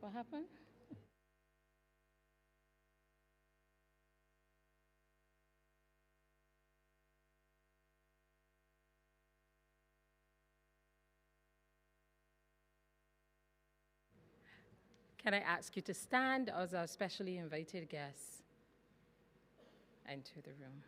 What happened? Can I ask you to stand as our specially invited guests enter the room?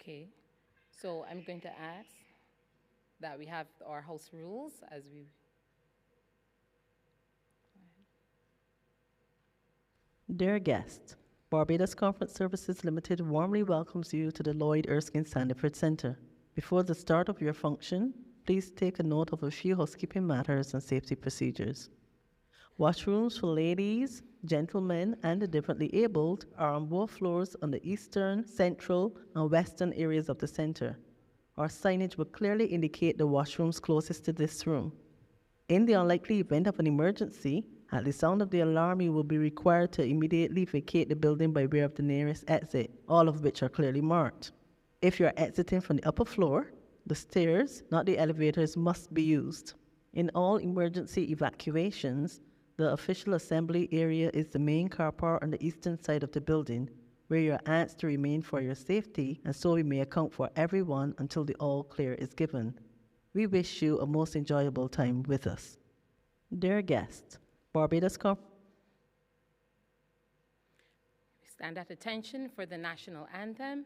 Okay, so I'm going to ask that we have our house rules as we. Dear guests, Barbados Conference Services Limited warmly welcomes you to the Lloyd Erskine Sandiford Centre. Before the start of your function, please take a note of a few housekeeping matters and safety procedures. Washrooms for ladies, gentlemen, and the differently abled are on both floors on the eastern, central, and western areas of the centre. Our signage will clearly indicate the washrooms closest to this room. In the unlikely event of an emergency, at the sound of the alarm, you will be required to immediately vacate the building by way of the nearest exit, all of which are clearly marked. If you are exiting from the upper floor, the stairs, not the elevators, must be used. In all emergency evacuations, the official assembly area is the main car park on the eastern side of the building, where you are asked to remain for your safety, and so we may account for everyone until the all clear is given. We wish you a most enjoyable time with us. Dear guests, Barbados Conference. Stand at attention for the national anthem.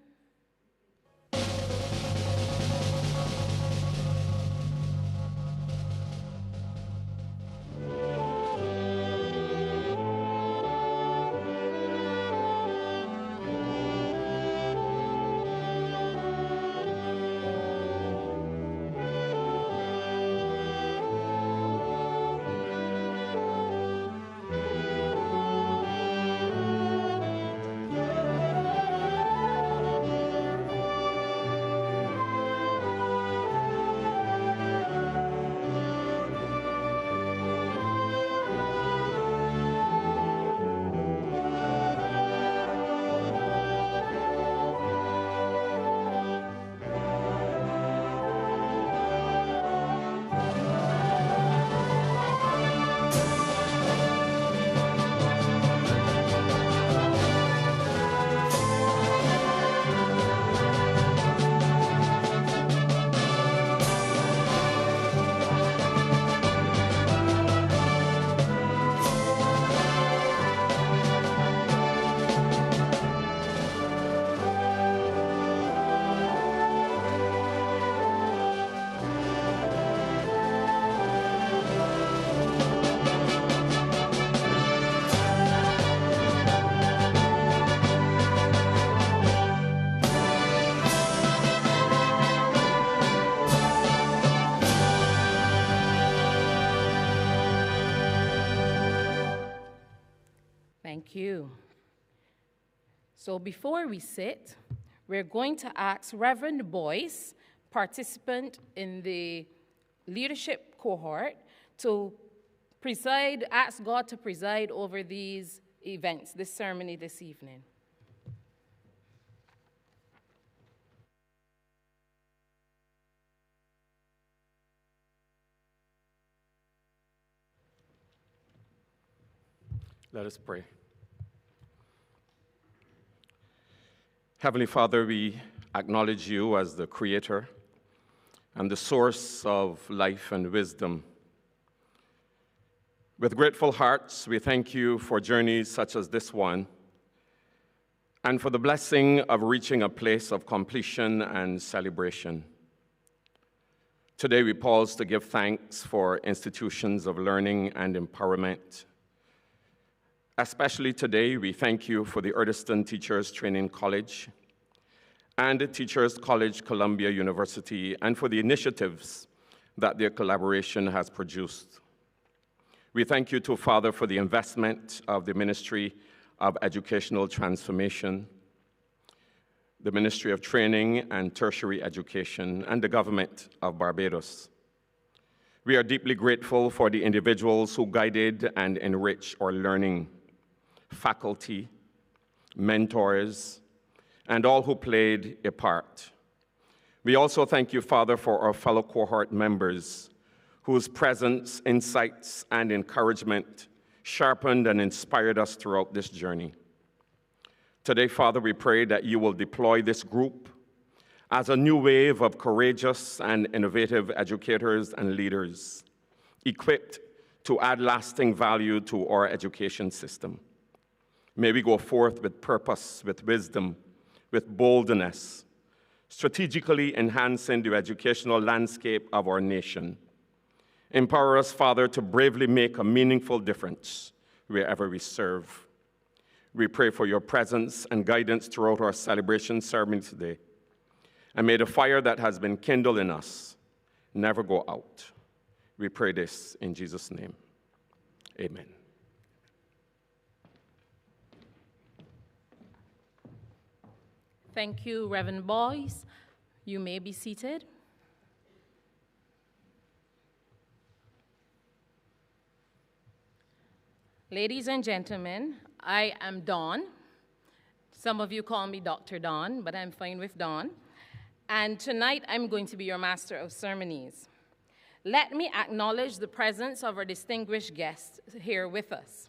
Thank you. So before we sit, we're going to ask Reverend Boyce, participant in the leadership cohort, to preside, ask God to preside over these events, this ceremony this evening. Let us pray. Heavenly Father, we acknowledge you as the creator and the source of life and wisdom. With grateful hearts, we thank you for journeys such as this one and for the blessing of reaching a place of completion and celebration. Today, we pause to give thanks for institutions of learning and empowerment. Especially today, we thank you for the Erdiston Teachers Training College and the Teachers College Columbia University, and for the initiatives that their collaboration has produced. We thank you too, Father, for the investment of the Ministry of Educational Transformation, the Ministry of Training and Tertiary Education, and the government of Barbados. We are deeply grateful for the individuals who guided and enriched our learning, faculty, mentors, and all who played a part. We also thank you, Father, for our fellow cohort members whose presence, insights, and encouragement sharpened and inspired us throughout this journey. Today, Father, we pray that you will deploy this group as a new wave of courageous and innovative educators and leaders, equipped to add lasting value to our education system. May we go forth with purpose, with wisdom, with boldness, strategically enhancing the educational landscape of our nation. Empower us, Father, to bravely make a meaningful difference wherever we serve. We pray for your presence and guidance throughout our celebration ceremony today. And may the fire that has been kindled in us never go out. We pray this in Jesus' name. Amen. Thank you, Reverend Boyce. You may be seated. Ladies and gentlemen, I am Dawn. Some of you call me Dr. Dawn, but I'm fine with Dawn. And tonight, I'm going to be your Master of Ceremonies. Let me acknowledge the presence of our distinguished guests here with us.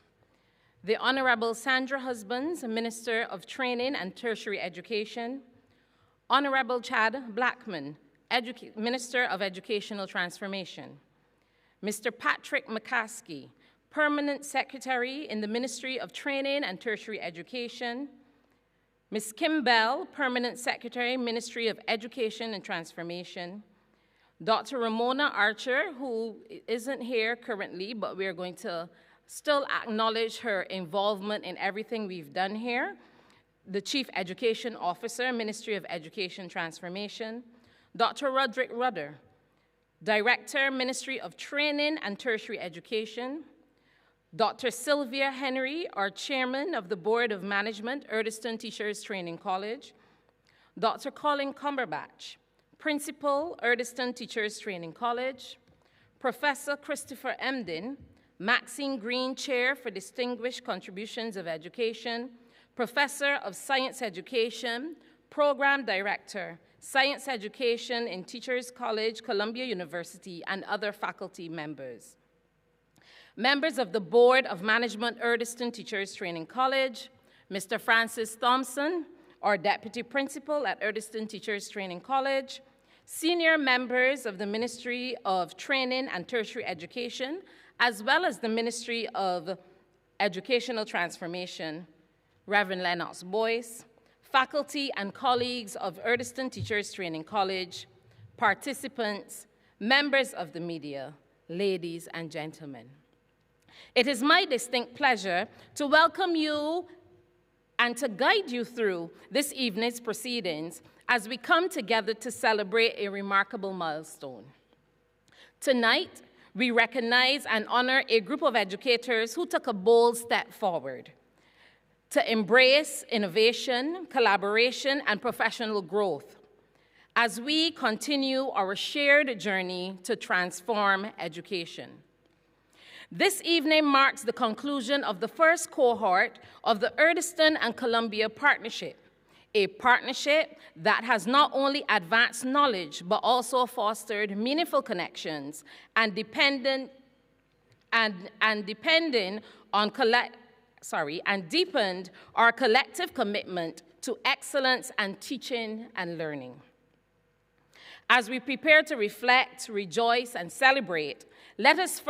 The Honorable Sandra Husbands, Minister of Training and Tertiary Education, Honorable Chad Blackman, Minister of Educational Transformation, Mr. Patrick McCaskey, Permanent Secretary in the Ministry of Training and Tertiary Education, Ms. Kim Bell, Permanent Secretary, Ministry of Education and Transformation, Dr. Ramona Archer, who isn't here currently, but we are going to still acknowledge her involvement in everything we've done here, the Chief Education Officer, Ministry of Education Transformation, Dr. Roderick Rudder, Director, Ministry of Training and Tertiary Education, Dr. Sylvia Henry, our Chairman of the Board of Management, Erdiston Teachers Training College, Dr. Colin Cumberbatch, Principal, Erdiston Teachers Training College, Professor Christopher Emden, Maxine Green Chair for Distinguished Contributions of Education, Professor of Science Education, Program Director, Science Education in Teachers College, Columbia University, and other faculty members. Members of the Board of Management, Erdiston Teachers Training College, Mr. Francis Thompson, our Deputy Principal at Erdiston Teachers Training College, senior members of the Ministry of Training and Tertiary Education, as well as the Ministry of Educational Transformation, Reverend Lennox Boyce, faculty and colleagues of Erdiston Teachers Training College, participants, members of the media, ladies and gentlemen. It is my distinct pleasure to welcome you and to guide you through this evening's proceedings as we come together to celebrate a remarkable milestone. Tonight, we recognize and honor a group of educators who took a bold step forward to embrace innovation, collaboration, and professional growth as we continue our shared journey to transform education. This evening marks the conclusion of the first cohort of the Erdiston and Columbia Partnership, a partnership that has not only advanced knowledge, but also fostered meaningful connections and deepened our collective commitment to excellence and teaching and learning. As we prepare to reflect, rejoice, and celebrate, let us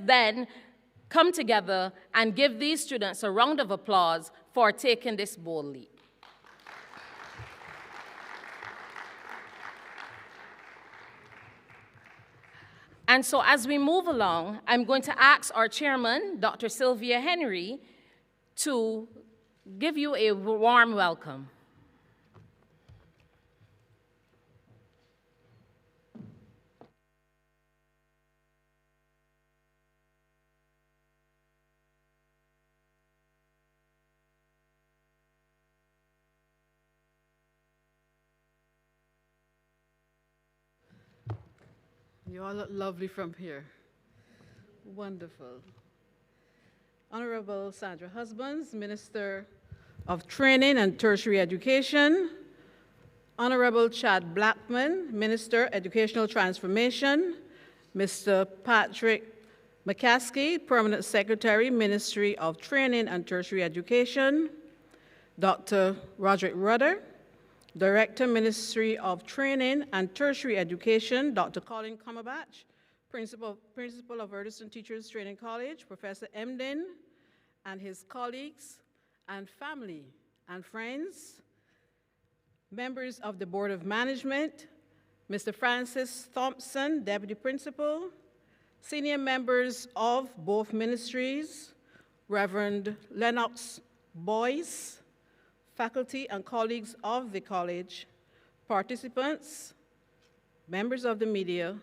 then come together and give these students a round of applause for taking this bold leap. And so as we move along, I'm going to ask our chairman, Dr. Sylvia Henry, to give you a warm welcome. You all look lovely from here. Wonderful. Honorable Sandra Husbands, Minister of Training and Tertiary Education. Honorable Chad Blackman, Minister, Educational Transformation. Mr. Patrick McCaskey, Permanent Secretary, Ministry of Training and Tertiary Education. Dr. Roderick Rudder, Director, Ministry of Training and Tertiary Education. Dr. Colin Cumberbatch, Principal of Erdiston Teachers Training College. Professor Emden and his colleagues and family and friends. Members of the Board of Management. Mr. Francis Thompson, Deputy Principal. Senior members of both ministries. Reverend Lennox Boyce, faculty and colleagues of the college, participants, members of the media,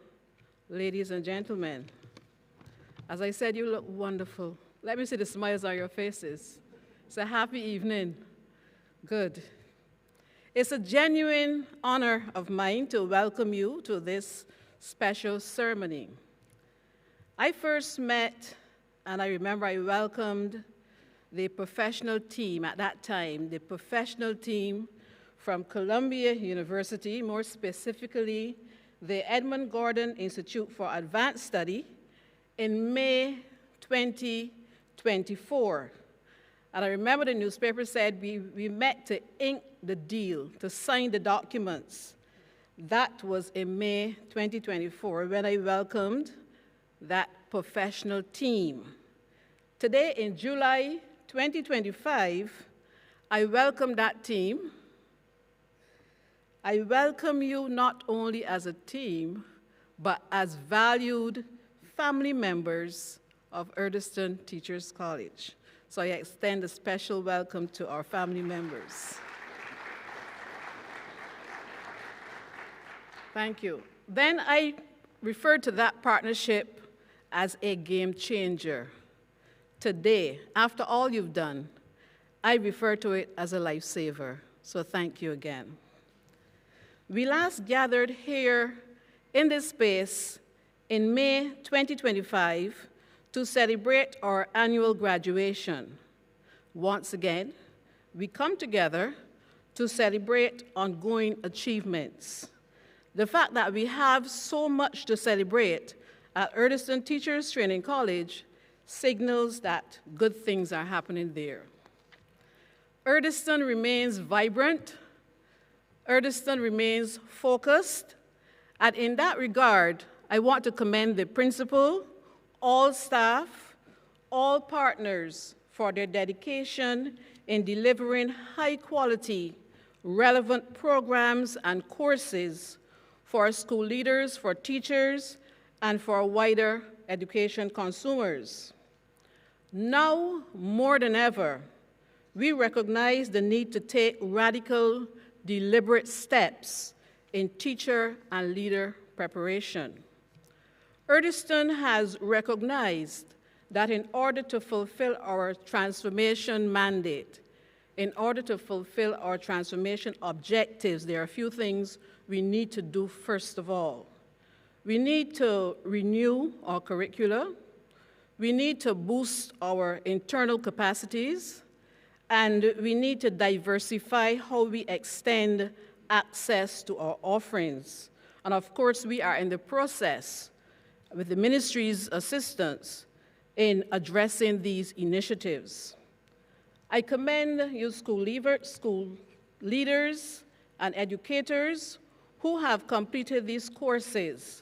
ladies and gentlemen. As I said, you look wonderful. Let me see the smiles on your faces. It's a happy evening. Good. It's a genuine honor of mine to welcome you to this special ceremony. I first met, and I remember I welcomed the professional team at that time, the professional team from Columbia University, more specifically, the Edmund Gordon Institute for Advanced Study, in May 2024. And I remember the newspaper said we met to ink the deal, to sign the documents. That was in May 2024 when I welcomed that professional team. Today, in July 2025, I welcome that team. I welcome you not only as a team, but as valued family members of Erdiston Teachers College. So I extend a special welcome to our family members. Thank you. Then I referred to that partnership as a game changer. Today, after all you've done, I refer to it as a lifesaver, so thank you again. We last gathered here in this space in May 2025 to celebrate our annual graduation. Once again, we come together to celebrate ongoing achievements. The fact that we have so much to celebrate at Erdiston Teachers Training College signals that good things are happening there. Erdiston remains vibrant. Erdiston remains focused. And in that regard, I want to commend the principal, all staff, all partners for their dedication in delivering high-quality, relevant programs and courses for school leaders, for teachers, and for wider education consumers. Now, more than ever, we recognize the need to take radical, deliberate steps in teacher and leader preparation. Erdiston has recognized that in order to fulfill our transformation mandate, in order to fulfill our transformation objectives, there are a few things we need to do first of all. We need to renew our curricula. We need to boost our internal capacities, and we need to diversify how we extend access to our offerings. And of course, we are in the process, with the ministry's assistance, in addressing these initiatives. I commend you school leaders and educators who have completed these courses.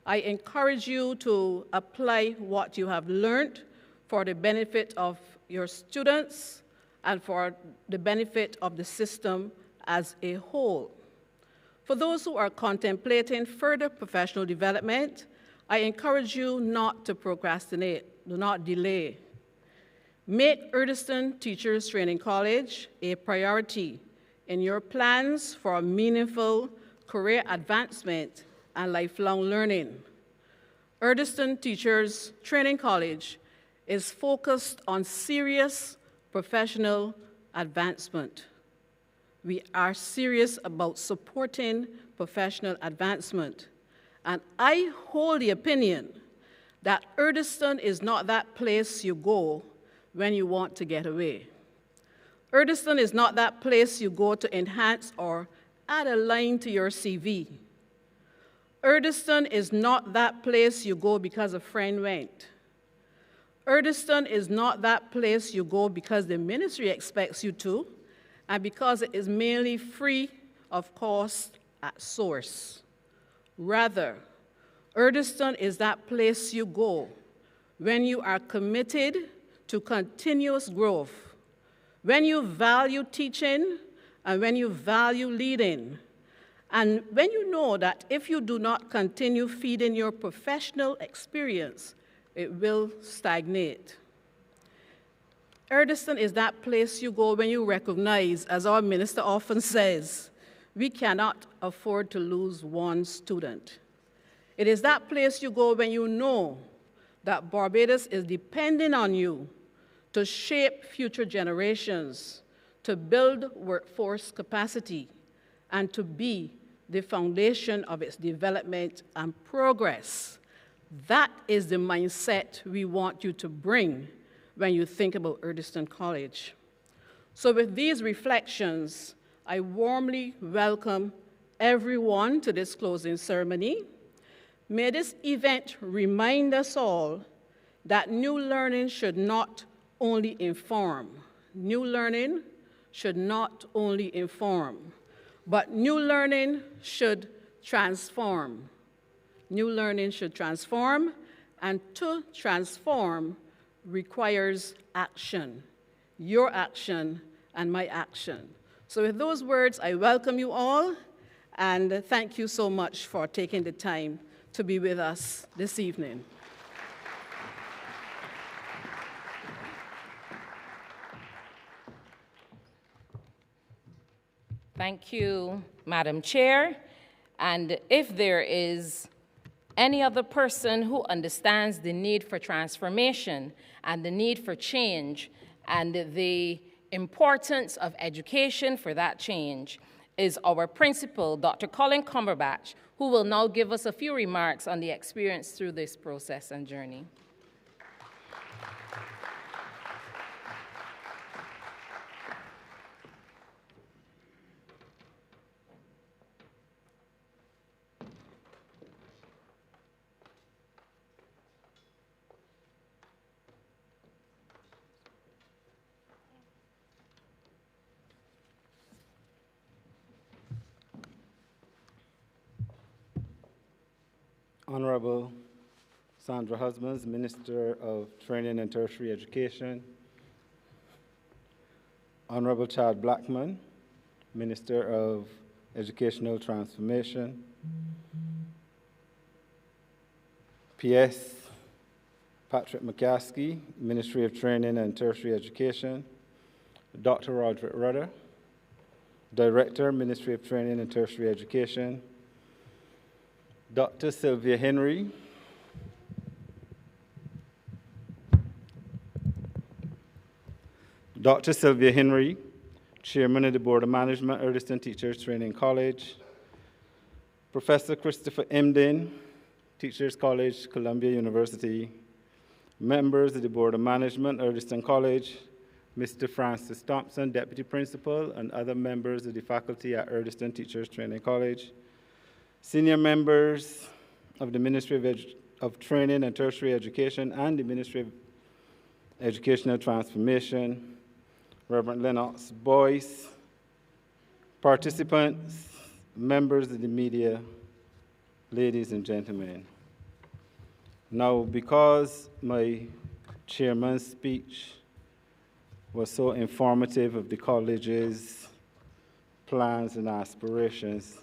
I encourage you to apply what you have learned for the benefit of your students and for the benefit of the system as a whole. For those who are contemplating further professional development, I encourage you not to procrastinate, do not delay. Make Erdiston Teachers Training College a priority in your plans for meaningful career advancement and lifelong learning. Erdiston Teachers Training College is focused on serious professional advancement. We are serious about supporting professional advancement. And I hold the opinion that Erdiston is not that place you go when you want to get away. Erdiston is not that place you go to enhance or add a line to your CV. Erdiston is not that place you go because a friend went. Erdiston is not that place you go because the ministry expects you to, and because it is mainly free of cost at source. Rather, Erdiston is that place you go when you are committed to continuous growth, when you value teaching and when you value leading, and when you know that if you do not continue feeding your professional experience, it will stagnate. Erdiston is that place you go when you recognize, as our minister often says, we cannot afford to lose one student. It is that place you go when you know that Barbados is depending on you to shape future generations, to build workforce capacity, and to be the foundation of its development and progress. That is the mindset we want you to bring when you think about Erdiston College. So with these reflections, I warmly welcome everyone to this closing ceremony. May this event remind us all that new learning should not only inform. New learning should not inform, but new learning should transform. New learning should transform, and to transform requires action, your action and my action. So with those words, I welcome you all, and thank you so much for taking the time to be with us this evening. Thank you, Madam Chair. And if there is any other person who understands the need for transformation and the need for change and the importance of education for that change, is our principal, Dr. Colin Cumberbatch, who will now give us a few remarks on the experience through this process and journey. Honorable Sandra Husbands, Minister of Training and Tertiary Education. Honorable Chad Blackman, Minister of Educational Transformation. PS Patrick McCaskey, Ministry of Training and Tertiary Education. Dr. Roderick Rudder, Director, Ministry of Training and Tertiary Education. Dr. Sylvia Henry, Dr. Sylvia Henry, Chairman of the Board of Management, Erdiston Teachers Training College. Professor Christopher Emden, Teachers College, Columbia University. Members of the Board of Management, Erdiston College. Mr. Francis Thompson, Deputy Principal, and other members of the faculty at Erdiston Teachers Training College. Senior members of the Ministry of Training and Tertiary Education and the Ministry of Educational Transformation, Reverend Lennox Boyce, participants, members of the media, ladies and gentlemen. Now, because my chairman's speech was so informative of the college's plans and aspirations,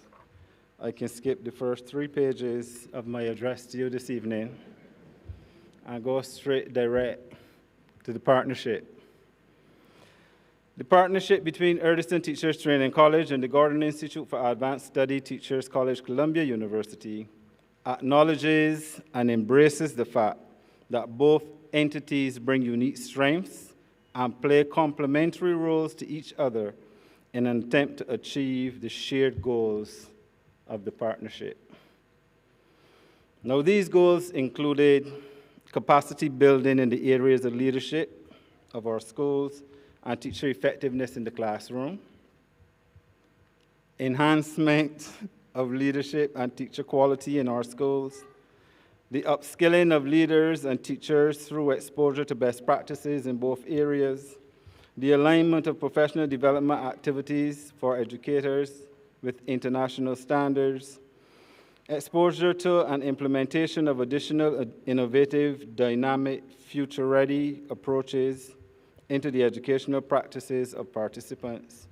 I can skip the first 3 pages of my address to you this evening and go straight direct to the partnership. The partnership between Erdiston Teachers Training College and the Gordon Institute for Advanced Study Teachers College, Columbia University, acknowledges and embraces the fact that both entities bring unique strengths and play complementary roles to each other in an attempt to achieve the shared goals of the partnership. Now, these goals included capacity building in the areas of leadership of our schools and teacher effectiveness in the classroom, enhancement of leadership and teacher quality in our schools, the upskilling of leaders and teachers through exposure to best practices in both areas, the alignment of professional development activities for educators with international standards, exposure to and implementation of additional innovative, dynamic, future-ready approaches into the educational practices of participants,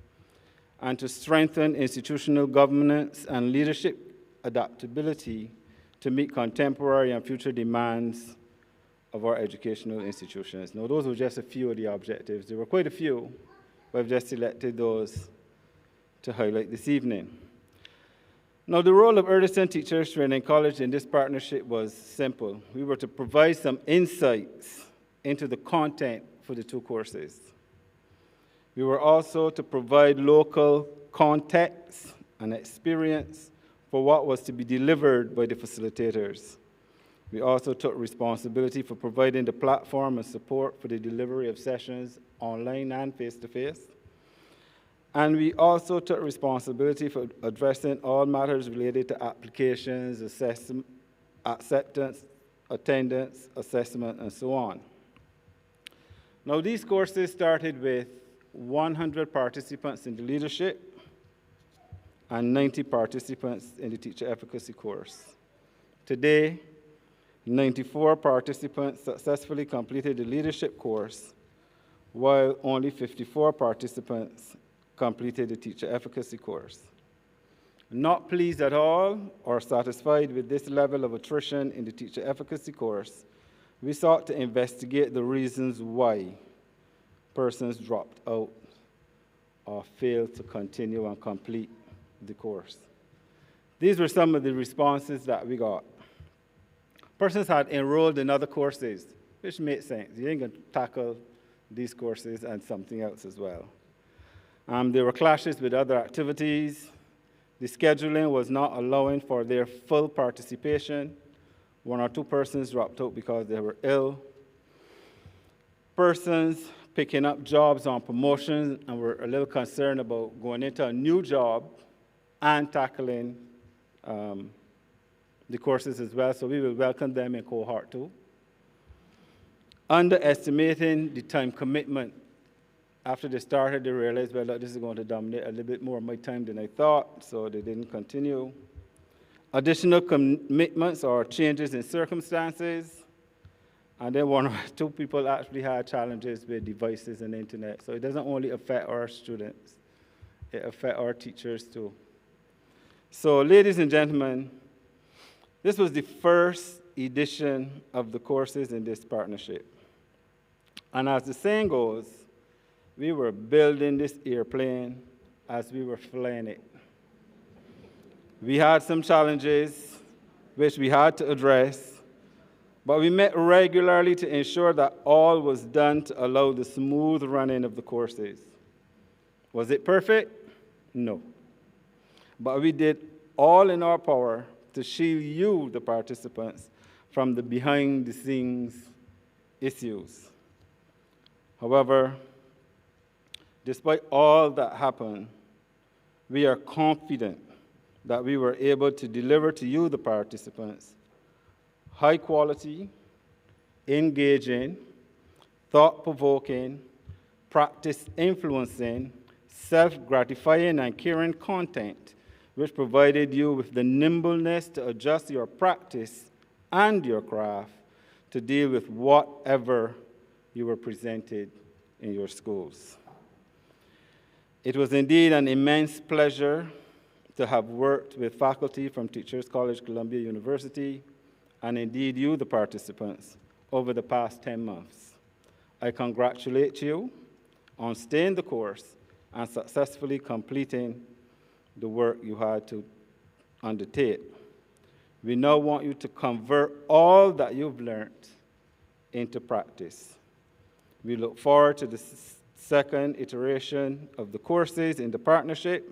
and to strengthen institutional governance and leadership adaptability to meet contemporary and future demands of our educational institutions. Now, those were just a few of the objectives. There were quite a few, but I've just selected those to highlight this evening. Now, the role of Erdiston Teachers Training College in this partnership was simple. We were to provide some insights into the content for the 2 courses. We were also to provide local context and experience for what was to be delivered by the facilitators. We also took responsibility for providing the platform and support for the delivery of sessions online and face-to-face. And we also took responsibility for addressing all matters related to applications, acceptance, attendance, assessment, and so on. Now, these courses started with 100 participants in the leadership and 90 participants in the teacher efficacy course. Today, 94 participants successfully completed the leadership course, while only 54 participants completed the teacher efficacy course. Not pleased at all or satisfied with this level of attrition in the teacher efficacy course, we sought to investigate the reasons why persons dropped out or failed to continue and complete the course. These were some of the responses that we got. Persons had enrolled in other courses, which made sense. You ain't going to tackle these courses and something else as well. There were clashes with other activities. The scheduling was not allowing for their full participation. 1 or 2 persons dropped out because they were ill. Persons picking up jobs on promotions and were a little concerned about going into a new job and tackling the courses as well, so we will welcome them in cohort 2. Underestimating the time commitment. After they started, they realized, well, look, this is going to dominate a little bit more of my time than I thought, so they didn't continue. Additional commitments or changes in circumstances. And then 1 or 2 people actually had challenges with devices and internet. So it doesn't only affect our students, it affects our teachers too. So, ladies and gentlemen, this was the first edition of the courses in this partnership. And as the saying goes, we were building this airplane as we were flying it. We had some challenges which we had to address, but we met regularly to ensure that all was done to allow the smooth running of the courses. Was it perfect? No. But we did all in our power to shield you, the participants, from the behind-the-scenes issues. However, despite all that happened, we are confident that we were able to deliver to you, the participants, high quality, engaging, thought-provoking, practice influencing, self-gratifying and caring content, which provided you with the nimbleness to adjust your practice and your craft to deal with whatever you were presented in your schools. It was indeed an immense pleasure to have worked with faculty from Teachers College, Columbia University, and indeed you, the participants, over the past 10 months. I congratulate you on staying the course and successfully completing the work you had to undertake. We now want you to convert all that you've learned into practice. We look forward to the second iteration of the courses in the partnership,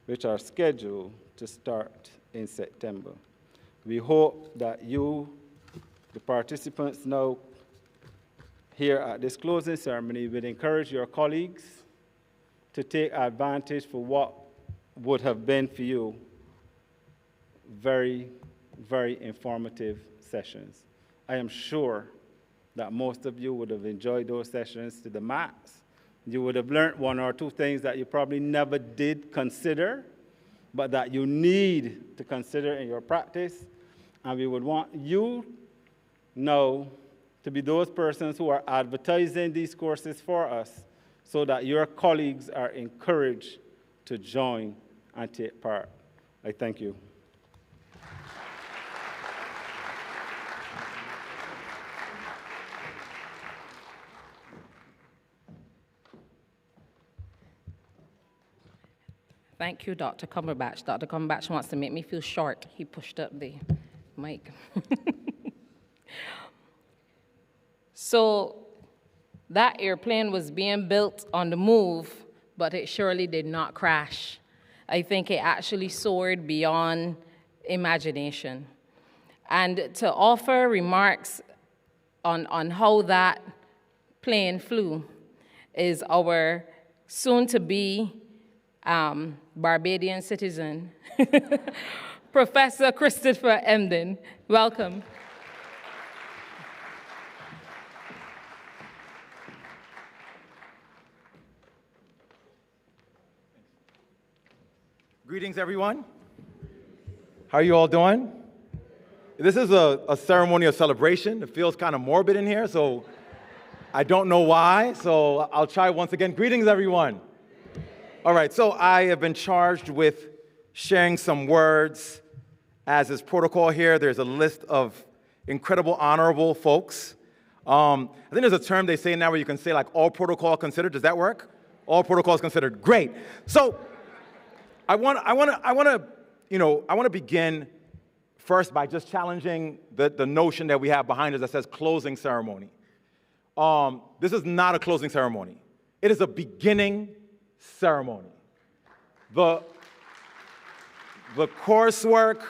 which are scheduled to start in September. We hope that you, the participants now here at this closing ceremony, will encourage your colleagues to take advantage for what would have been for you very, very informative sessions. I am sure that most of you would have enjoyed those sessions to the max. You would have learned one or two things that you probably never did consider, but that you need to consider in your practice. And we would want you now to be those persons who are advertising these courses for us so that your colleagues are encouraged to join and take part. I thank you. Thank you, Dr. Cumberbatch. Dr. Cumberbatch wants to make me feel short. He pushed up the mic. So that airplane was being built on the move, but it surely did not crash. I think it actually soared beyond imagination. And to offer remarks on how that plane flew is our soon-to-be Barbadian citizen, Professor Christopher Emden. Welcome. Greetings, everyone. How are you all doing? This is a ceremony of celebration. It feels kind of morbid in here, so I don't know why, so I'll try once again. Greetings, everyone. All right, so I have been charged with sharing some words. As is protocol here, there's a list of incredible, honorable folks. I think there's a term they say now where you can say, like, all protocol considered. Does that work? All protocols considered. Great. So I want to begin first by just challenging the notion that we have behind us that says closing ceremony. This is not a closing ceremony. It is a beginning ceremony. The coursework,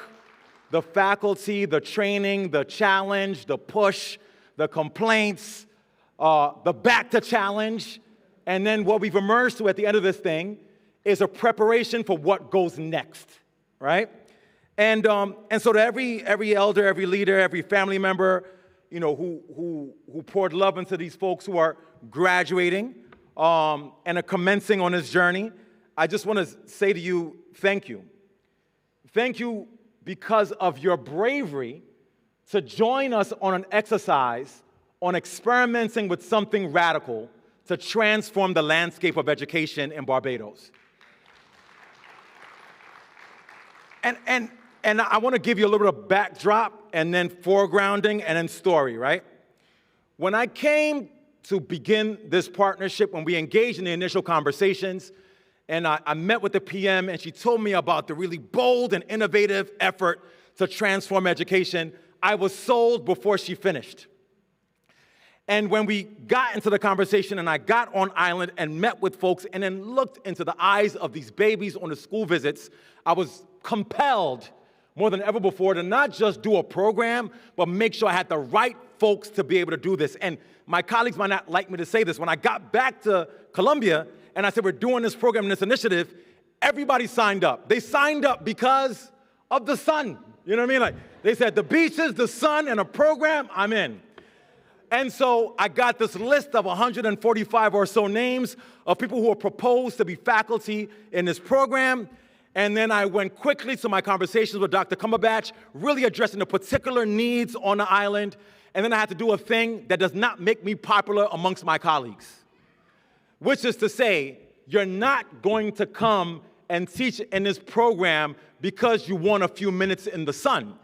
the faculty, the training, the challenge, the push, the complaints, the back to challenge, and then what we've emerged to at the end of this thing is a preparation for what goes next, right? And so to every elder, every leader, every family member, who poured love into these folks who are graduating and are commencing on this journey, I just want to say to you, thank you. Thank you because of your bravery to join us on an exercise on experimenting with something radical to transform the landscape of education in Barbados. And I want to give you a little bit of backdrop and then foregrounding and then story, right? When I came to begin this partnership, when we engaged in the initial conversations, and I met with the PM, and she told me about the really bold and innovative effort to transform education, I was sold before she finished. And when we got into the conversation and I got on island and met with folks and then looked into the eyes of these babies on the school visits, I was compelled more than ever before to not just do a program, but make sure I had the right folks to be able to do this. And my colleagues might not like me to say this. When I got back to Columbia and I said, we're doing this program and this initiative, everybody signed up. They signed up because of the sun. You know what I mean? Like, they said, the beaches, the sun, and a program, I'm in. And so I got this list of 145 or so names of people who are proposed to be faculty in this program. And then I went quickly to my conversations with Dr. Cumberbatch, really addressing the particular needs on the island. And then I had to do a thing that does not make me popular amongst my colleagues, which is to say, you're not going to come and teach in this program because you want a few minutes in the sun.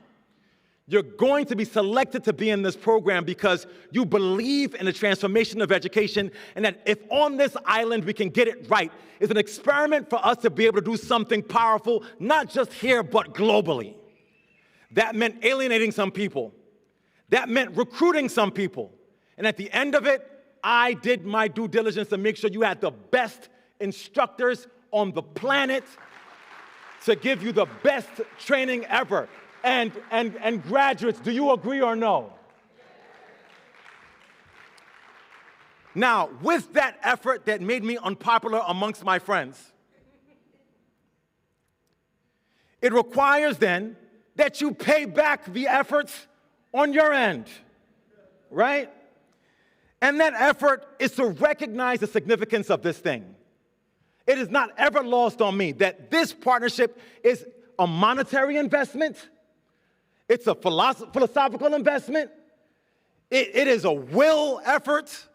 You're going to be selected to be in this program because you believe in the transformation of education, and that if on this island we can get it right, it's an experiment for us to be able to do something powerful, not just here, but globally. That meant alienating some people. That meant recruiting some people. And at the end of it, I did my due diligence to make sure you had the best instructors on the planet to give you the best training ever. And graduates, do you agree or no? Now, with that effort that made me unpopular amongst my friends, it requires then that you pay back the efforts on your end, right? And that effort is to recognize the significance of this thing. It is not ever lost on me that this partnership is a monetary investment. It's a philosophical investment. It is a will effort.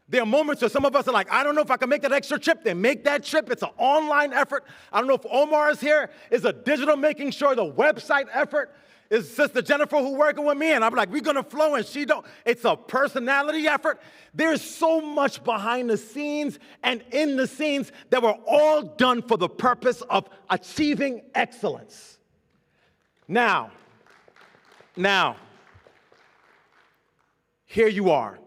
There are moments where some of us are like, I don't know if I can make that extra trip. They make that trip. It's an online effort. I don't know if Omar is here. It's a digital making sure, the website effort. It's Sister Jennifer who's working with me, and I'm like, we're going to flow, and she don't. It's a personality effort. There's so much behind the scenes and in the scenes that were all done for the purpose of achieving excellence. Now, here you are,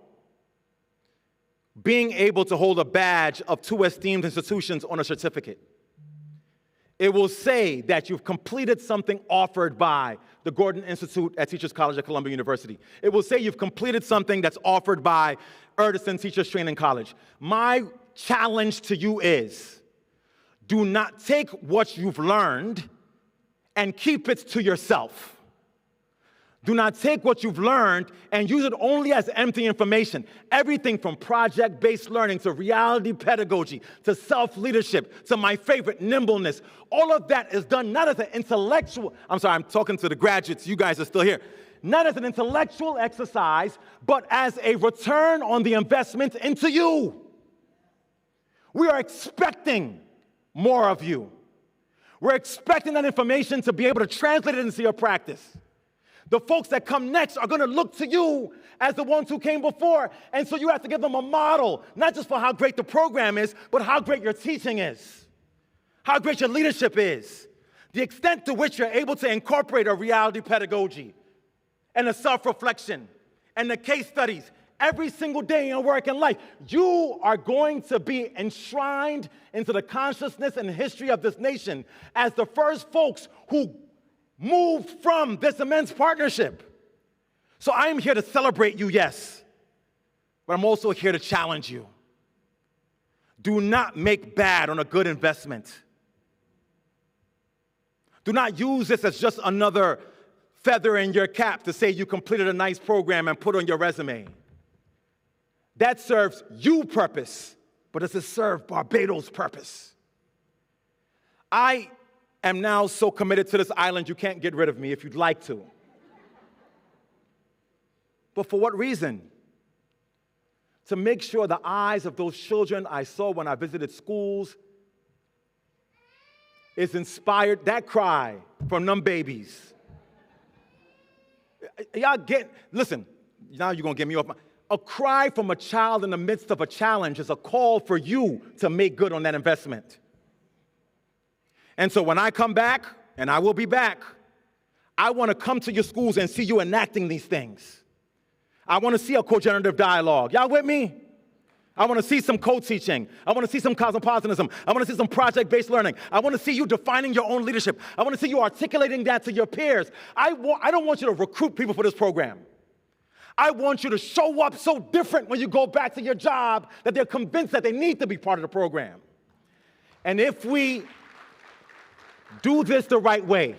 being able to hold a badge of 2 esteemed institutions on a certificate. It will say that you've completed something offered by the Gordon Institute at Teachers College at Columbia University. It will say you've completed something that's offered by Erdiston Teachers Training College. My challenge to you is, do not take what you've learned and keep it to yourself. Do not take what you've learned and use it only as empty information. Everything from project-based learning to reality pedagogy to self-leadership to my favorite, nimbleness. All of that is done not as an intellectual, I'm talking to the graduates, you guys are still here. Not as an intellectual exercise, but as a return on the investment into you. We are expecting more of you. We're expecting that information to be able to translate it into your practice. The folks that come next are going to look to you as the ones who came before. And so you have to give them a model, not just for how great the program is, but how great your teaching is, how great your leadership is, the extent to which you're able to incorporate a reality pedagogy and a self-reflection and the case studies every single day in your work and life. You are going to be enshrined into the consciousness and history of this nation as the first folks who moved from this immense partnership. So I am here to celebrate you, yes, but I'm also here to challenge you. Do not make bad on a good investment. Do not use this as just another feather in your cap to say you completed a nice program and put on your resume. That serves you purpose, but does it serve Barbados' purpose? I am now so committed to this island you can't get rid of me if you'd like to. But for what reason? To make sure the eyes of those children I saw when I visited schools is inspired, that cry from them babies. Y'all listen, now you're going to get me off a cry from a child in the midst of a challenge is a call for you to make good on that investment. And so when I come back, and I will be back, I want to come to your schools and see you enacting these things. I want to see a co-generative dialogue. Y'all with me? I want to see some co-teaching. I want to see some cosmopolitanism. I want to see some project-based learning. I want to see you defining your own leadership. I want to see you articulating that to your peers. I don't want you to recruit people for this program. I want you to show up so different when you go back to your job that they're convinced that they need to be part of the program. And if we do this the right way,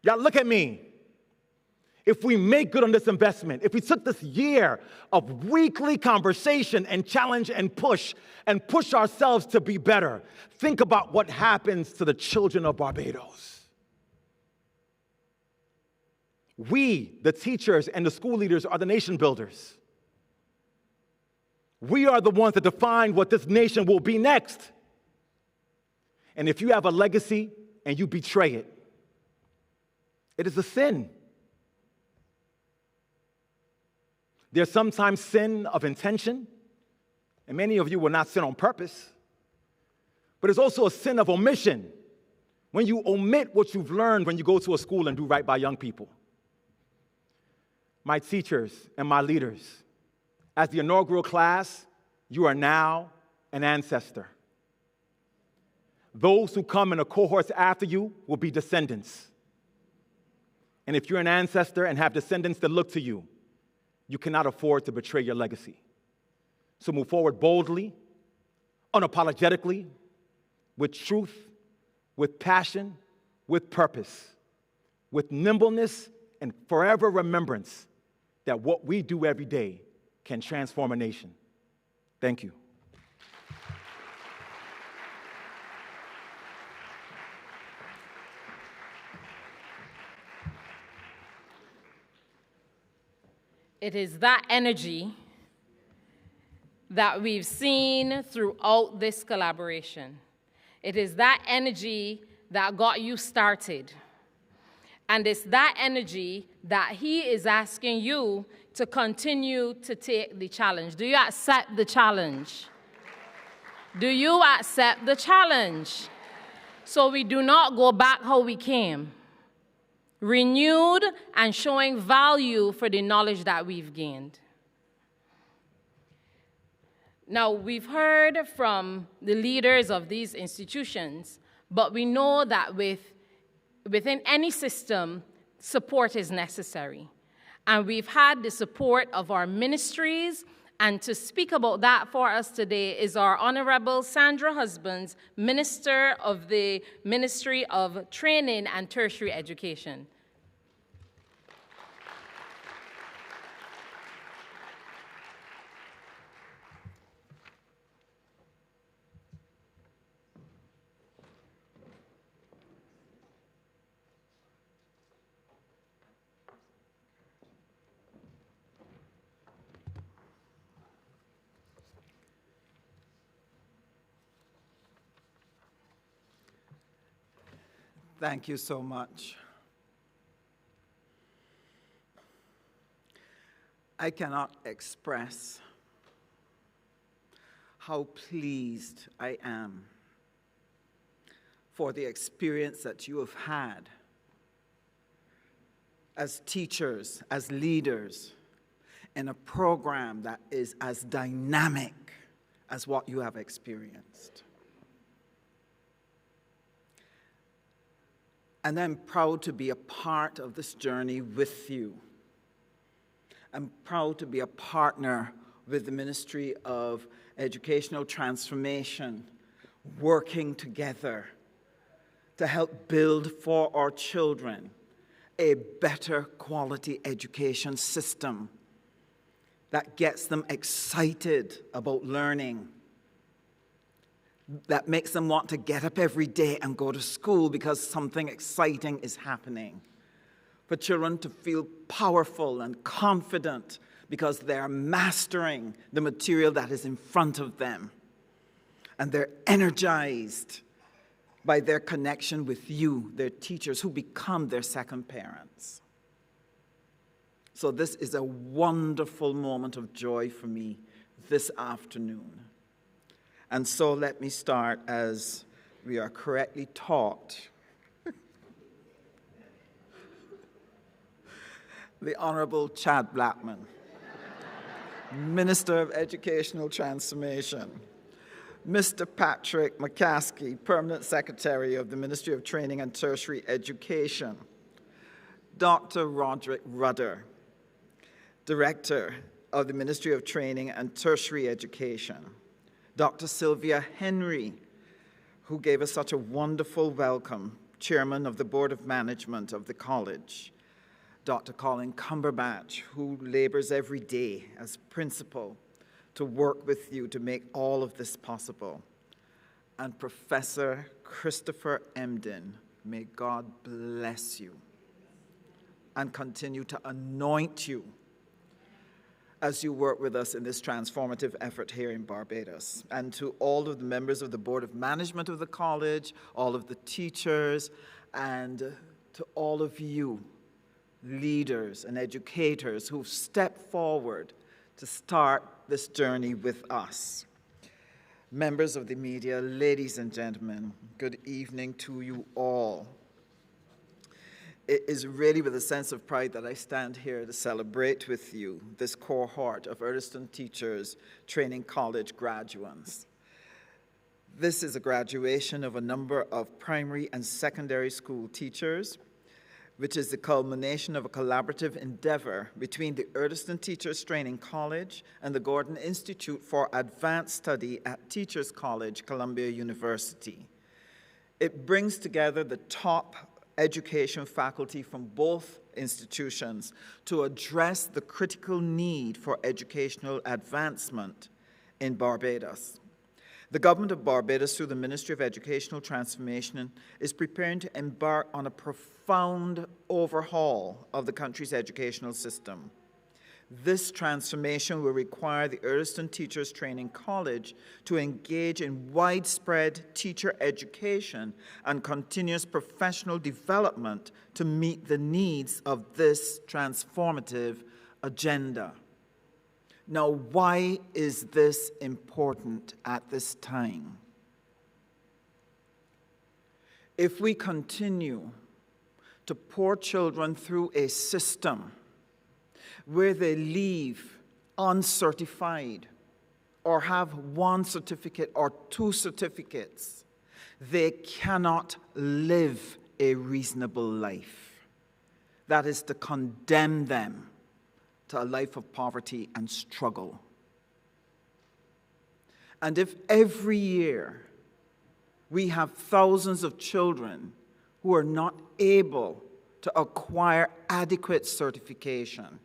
y'all look at me. if we make good on this investment, if we took this year of weekly conversation and challenge and push ourselves to be better, think about what happens to the children of Barbados. We, the teachers and the school leaders, are the nation builders. We are the ones that define what this nation will be next. And if you have a legacy and you betray it, it is a sin. There's sometimes sin of intention, and many of you will not sin on purpose, but it's also a sin of omission when you omit what you've learned when you go to a school and do right by young people. My teachers and my leaders, as the inaugural class, you are now an ancestor. Those who come in the cohorts after you will be descendants. And if you're an ancestor and have descendants that look to you, you cannot afford to betray your legacy. So move forward boldly, unapologetically, with truth, with passion, with purpose, with nimbleness and forever remembrance that what we do every day can transform a nation. Thank you. It is that energy that we've seen throughout this collaboration. It is that energy that got you started. And it's that energy that he is asking you to continue to take the challenge. Do you accept the challenge? Do you accept the challenge? So we do not go back how we came. Renewed and showing value for the knowledge that we've gained. Now, we've heard from the leaders of these institutions, but we know that within any system, support is necessary. And we've had the support of our ministries, and to speak about that for us today is our Honorable Sandra Husbands, Minister of the Ministry of Training and Tertiary Education. Thank you so much. I cannot express how pleased I am for the experience that you have had as teachers, as leaders, in a program that is as dynamic as what you have experienced. And I'm proud to be a part of this journey with you. I'm proud to be a partner with the Ministry of Educational Transformation, working together to help build for our children a better quality education system that gets them excited about learning, that makes them want to get up every day and go to school because something exciting is happening. For children to feel powerful and confident because they're mastering the material that is in front of them. And they're energized by their connection with you, their teachers, who become their second parents. So this is a wonderful moment of joy for me this afternoon. And so let me start as we are correctly taught. The Honorable Chad Blackman, Minister of Educational Transformation. Mr. Patrick McCaskey, Permanent Secretary of the Ministry of Training and Tertiary Education. Dr. Roderick Rudder, Director of the Ministry of Training and Tertiary Education. Dr. Sylvia Henry, who gave us such a wonderful welcome, Chairman of the Board of Management of the college. Dr. Colin Cumberbatch, who labors every day as principal to work with you to make all of this possible, and Professor Christopher Emden. May God bless you and continue to anoint you as you work with us in this transformative effort here in Barbados. And to all of the members of the Board of Management of the college, all of the teachers, and to all of you, leaders and educators who've stepped forward to start this journey with us. Members of the media, ladies and gentlemen, good evening to you all. It is really with a sense of pride that I stand here to celebrate with you this cohort of Erdiston Teachers Training College graduates. This is a graduation of a number of primary and secondary school teachers, which is the culmination of a collaborative endeavor between the Erdiston Teachers Training College and the Gordon Institute for Advanced Study at Teachers College, Columbia University. It brings together the top education faculty from both institutions to address the critical need for educational advancement in Barbados. The government of Barbados, through the Ministry of Educational Transformation, is preparing to embark on a profound overhaul of the country's educational system. This transformation will require the Erdiston Teachers Training College to engage in widespread teacher education and continuous professional development to meet the needs of this transformative agenda. Now, why is this important at this time? If we continue to pour children through a system where they leave uncertified or have one certificate or two certificates, they cannot live a reasonable life. That is to condemn them to a life of poverty and struggle. And if every year we have thousands of children who are not able to acquire adequate certification,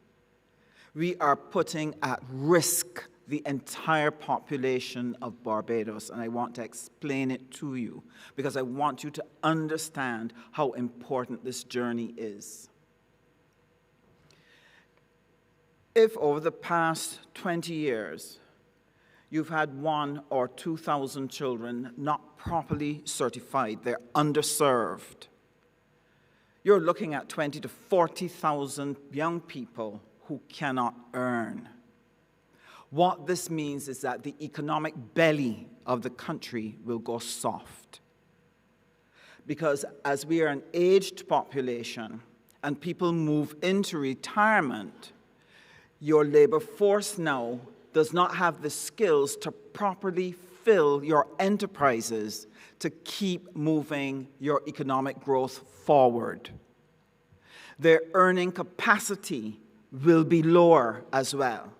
we are putting at risk the entire population of Barbados. And I want to explain it to you because I want you to understand how important this journey is. If over the past 20 years, you've had 1,000 or 2,000 children not properly certified, they're underserved, you're looking at 20,000 to 40,000 young people who cannot earn. What this means is that the economic belly of the country will go soft. Because as we are an aged population and people move into retirement, your labor force now does not have the skills to properly fill your enterprises to keep moving your economic growth forward. Their earning capacity will be lower as well,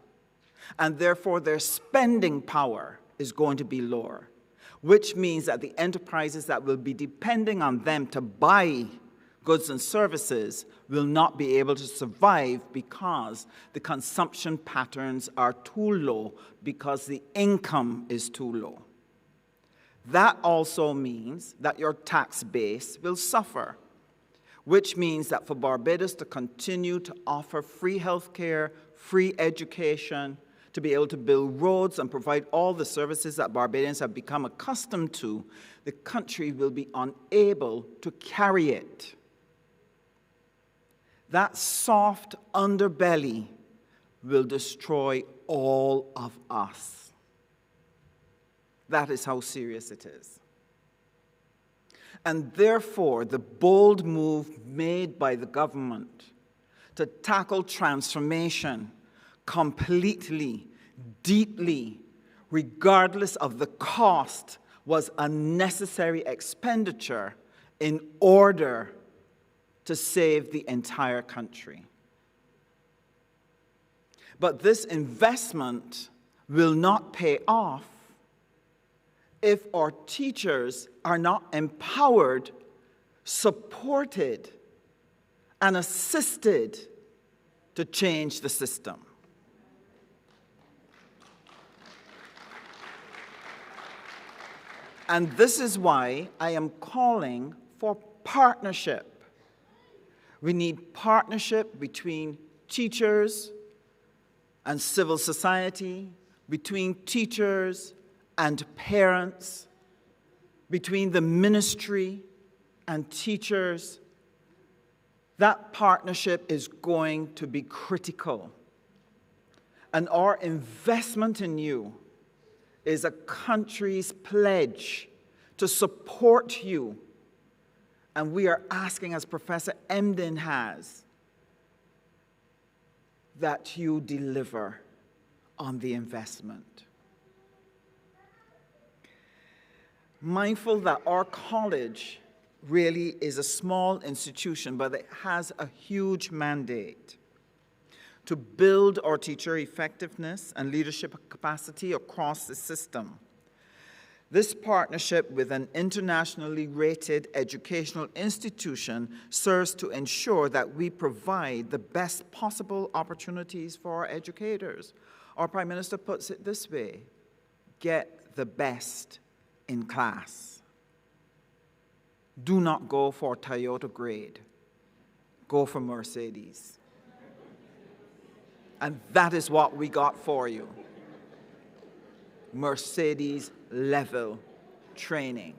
and therefore their spending power is going to be lower, which means that the enterprises that will be depending on them to buy goods and services will not be able to survive because the consumption patterns are too low because the income is too low. That also means that your tax base will suffer, which means that for Barbados to continue to offer free health care, free education, to be able to build roads and provide all the services that Barbadians have become accustomed to, the country will be unable to carry it. That soft underbelly will destroy all of us. That is how serious it is. And therefore, the bold move made by the government to tackle transformation completely, deeply, regardless of the cost, was a necessary expenditure in order to save the entire country. But this investment will not pay off if our teachers are not empowered, supported, and assisted to change the system. And this is why I am calling for partnership. We need partnership between teachers and civil society, between teachers and parents, between the ministry and teachers. That partnership is going to be critical. And our investment in you is a country's pledge to support you. And we are asking, as Professor Emden has, that you deliver on the investment. Mindful that our college really is a small institution, but it has a huge mandate to build our teacher effectiveness and leadership capacity across the system. This partnership with an internationally rated educational institution serves to ensure that we provide the best possible opportunities for our educators. Our Prime Minister puts it this way: get the best in class. Do not go for Toyota grade. Go for Mercedes. And that is what we got for you. Mercedes level training.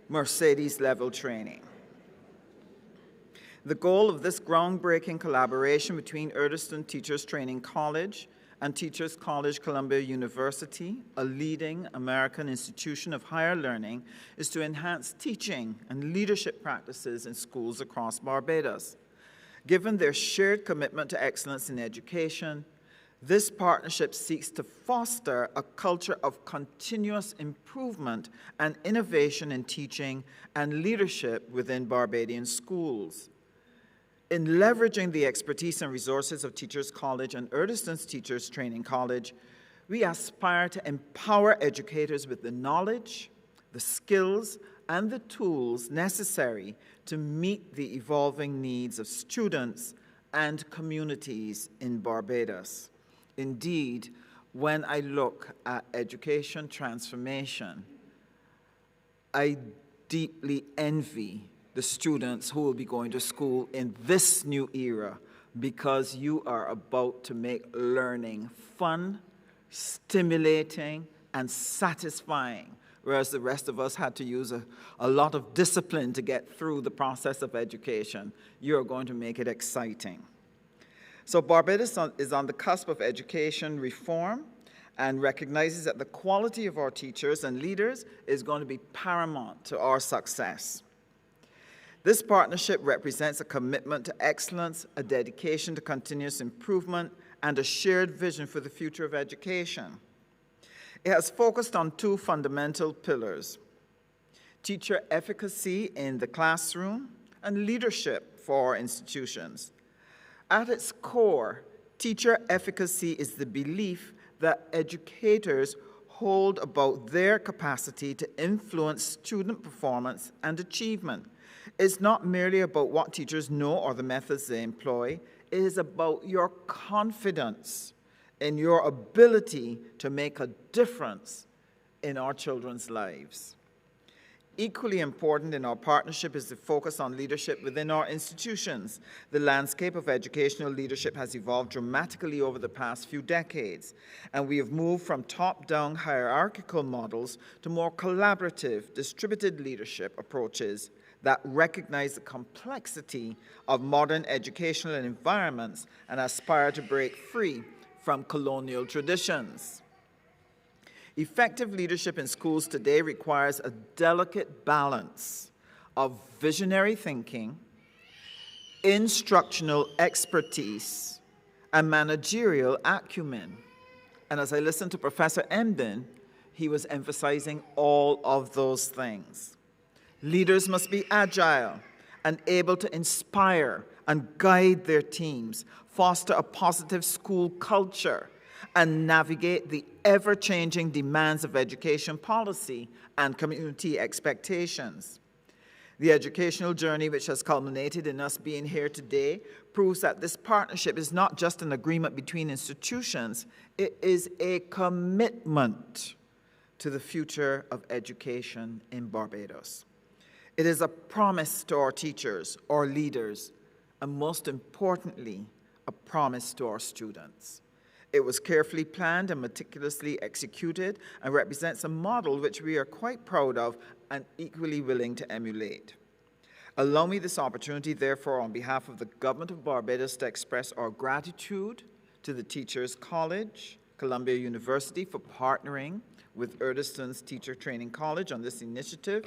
Mercedes level training. The goal of this groundbreaking collaboration between Erdiston Teachers Training College and Teachers College Columbia University, a leading American institution of higher learning, is to enhance teaching and leadership practices in schools across Barbados. Given their shared commitment to excellence in education, this partnership seeks to foster a culture of continuous improvement and innovation in teaching and leadership within Barbadian schools. In leveraging the expertise and resources of Teachers College and Erdiston's Teachers Training College, we aspire to empower educators with the knowledge, the skills, and the tools necessary to meet the evolving needs of students and communities in Barbados. Indeed, when I look at education transformation, I deeply envy the students who will be going to school in this new era, because you are about to make learning fun, stimulating, and satisfying, whereas the rest of us had to use a lot of discipline to get through the process of education. You're going to make it exciting. So Barbados is on the cusp of education reform and recognizes that the quality of our teachers and leaders is going to be paramount to our success. This partnership represents a commitment to excellence, a dedication to continuous improvement, and a shared vision for the future of education. It has focused on two fundamental pillars: teacher efficacy in the classroom and leadership for our institutions. At its core, teacher efficacy is the belief that educators hold about their capacity to influence student performance and achievement. It's not merely about what teachers know or the methods they employ. It is about your confidence in your ability to make a difference in our children's lives. Equally important in our partnership is the focus on leadership within our institutions. The landscape of educational leadership has evolved dramatically over the past few decades, and we have moved from top-down hierarchical models to more collaborative, distributed leadership approaches that recognize the complexity of modern educational environments and aspire to break free from colonial traditions. Effective leadership in schools today requires a delicate balance of visionary thinking, instructional expertise, and managerial acumen. And as I listened to Professor Emden, he was emphasizing all of those things. Leaders must be agile and able to inspire and guide their teams, foster a positive school culture, and navigate the ever-changing demands of education policy and community expectations. The educational journey which has culminated in us being here today proves that this partnership is not just an agreement between institutions, it is a commitment to the future of education in Barbados. It is a promise to our teachers, our leaders, and most importantly, a promise to our students. It was carefully planned and meticulously executed and represents a model which we are quite proud of and equally willing to emulate. Allow me this opportunity, therefore, on behalf of the Government of Barbados, to express our gratitude to the Teachers College, Columbia University, for partnering with Erdiston's Teacher Training College on this initiative,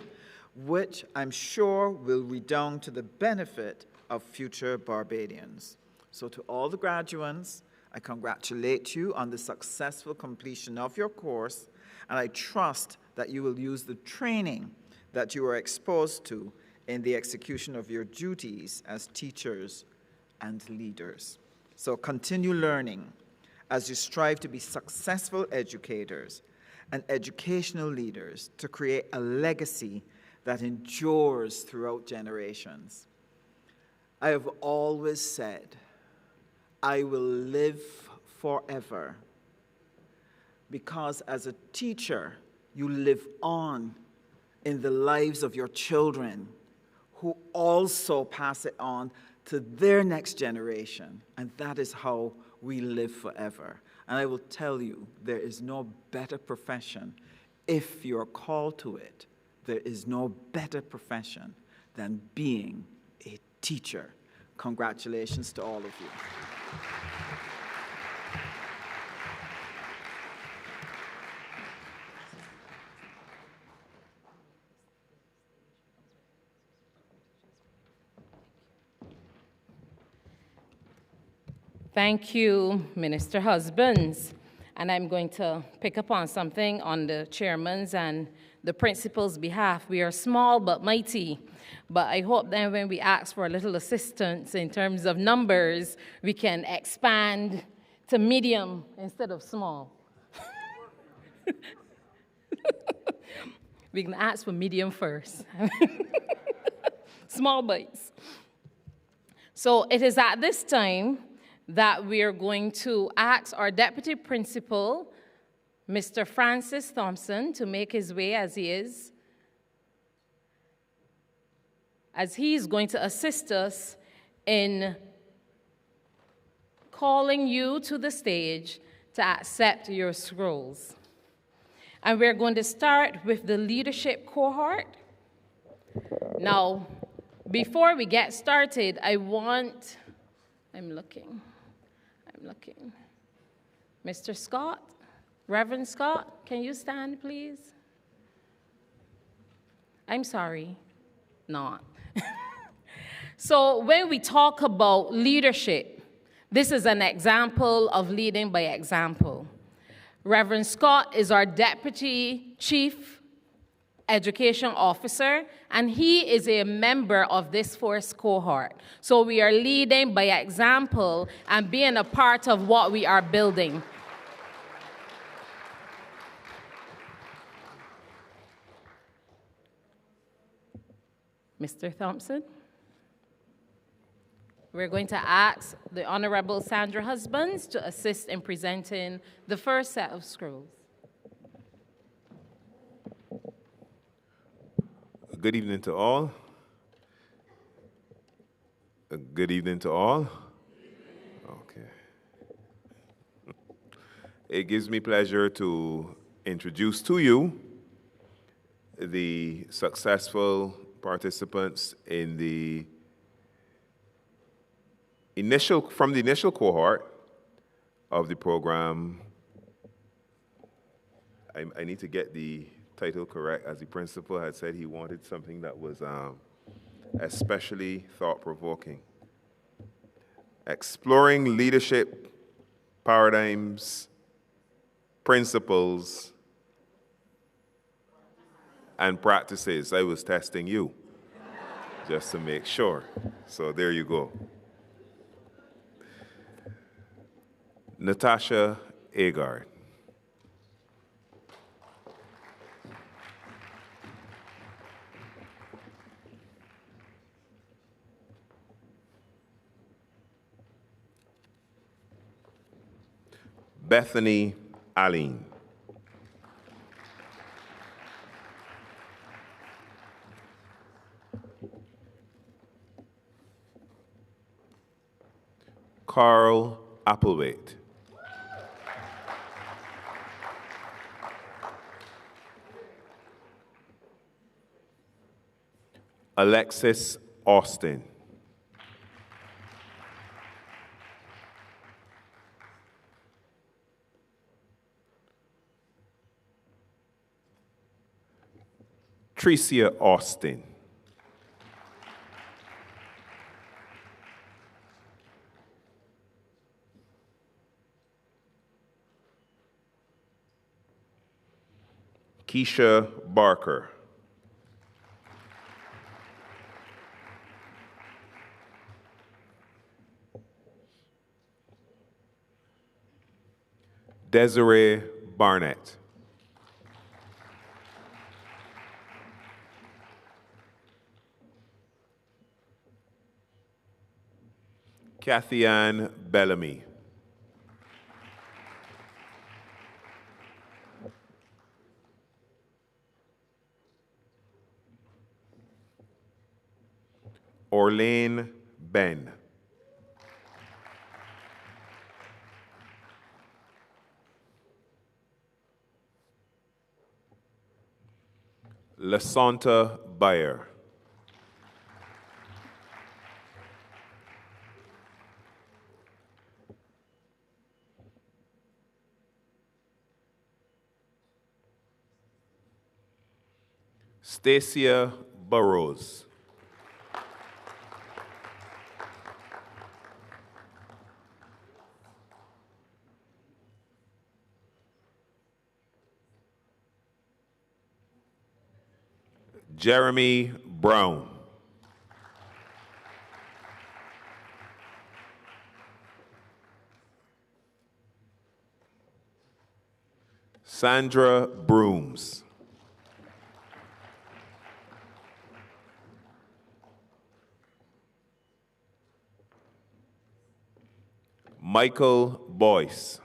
which I'm sure will redound to the benefit of future Barbadians. So to all the graduates, I congratulate you on the successful completion of your course, and I trust that you will use the training that you are exposed to in the execution of your duties as teachers and leaders. So continue learning as you strive to be successful educators and educational leaders to create a legacy that endures throughout generations. I have always said, I will live forever, because as a teacher, you live on in the lives of your children, who also pass it on to their next generation, and that is how we live forever. And I will tell you, there is no better profession, if you're called to it, there is no better profession than being a teacher. Congratulations to all of you. Thank you, Minister Husbands. And I'm going to pick up on something on the chairman's and the principal's behalf. We are small but mighty. But I hope that when we ask for a little assistance in terms of numbers, we can expand to medium instead of small. We can ask for medium first. Small bites. So it is at this time that we are going to ask our deputy principal, Mr. Francis Thompson, to make his way as he's going to assist us in calling you to the stage to accept your scrolls. And we're going to start with the leadership cohort. Now, before we get started, I'm looking. Mr. Scott, Reverend Scott, can you stand, please? I'm sorry, not. So when we talk about leadership, this is an example of leading by example. Reverend Scott is our Deputy Chief Education Officer, and he is a member of this first cohort. So we are leading by example and being a part of what we are building. Mr. Thompson? We're going to ask the Honorable Sandra Husbands to assist in presenting the first set of scrolls. Good evening to all. Good evening to all. Okay. It gives me pleasure to introduce to you the successful participants in the initial cohort of the program. I need to get the title correct, as the principal had said he wanted something that was especially thought-provoking. Exploring leadership paradigms, principles, and practices. I was testing you, just to make sure. So there you go. Natasha Agard. Bethany Aline. Carl Applewaite. Alexis Austin. Tricia Austin. Keisha Barker. Desiree Barnett. Kathy Ann Bellamy. Orlane Ben. Lasanta Bayer. Stacia Burrows. Jeremy Brown. Sandra Brooms. Michael Boyce.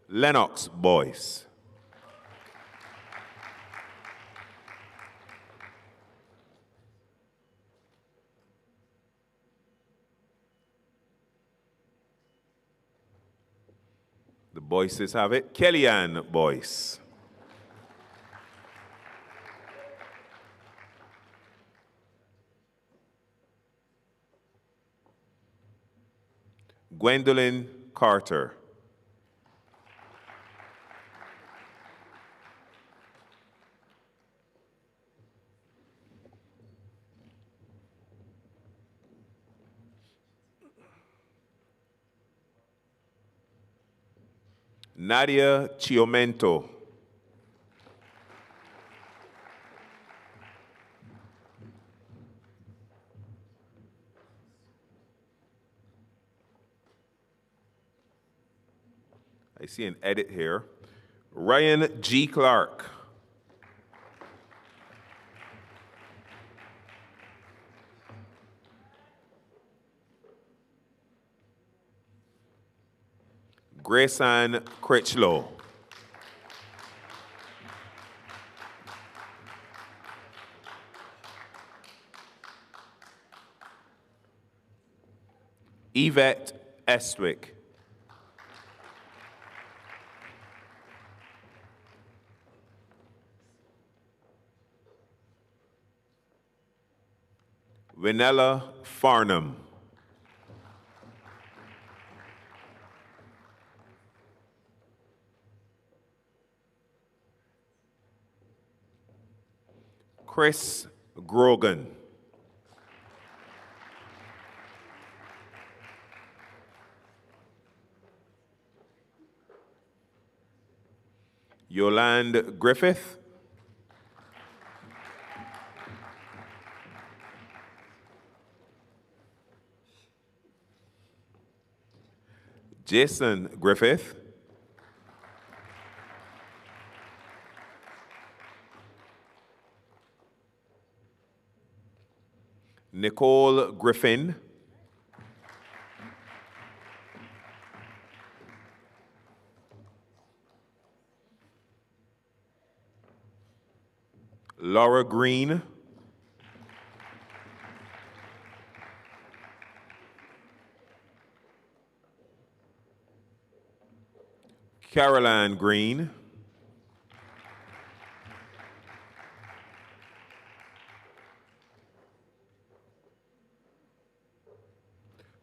Lennox Boyce. The Boyces have it. Kellyanne Boyce. Gwendolyn Carter. Nadia Chiomento. I see an edit here. Ryan G. Clark. Grayson Critchlow. Yvette Estwick. Vanilla Farnham. Chris Grogan. Yolande Griffith. Jason Griffith. Nicole Griffin. Laura Green. Caroline Green.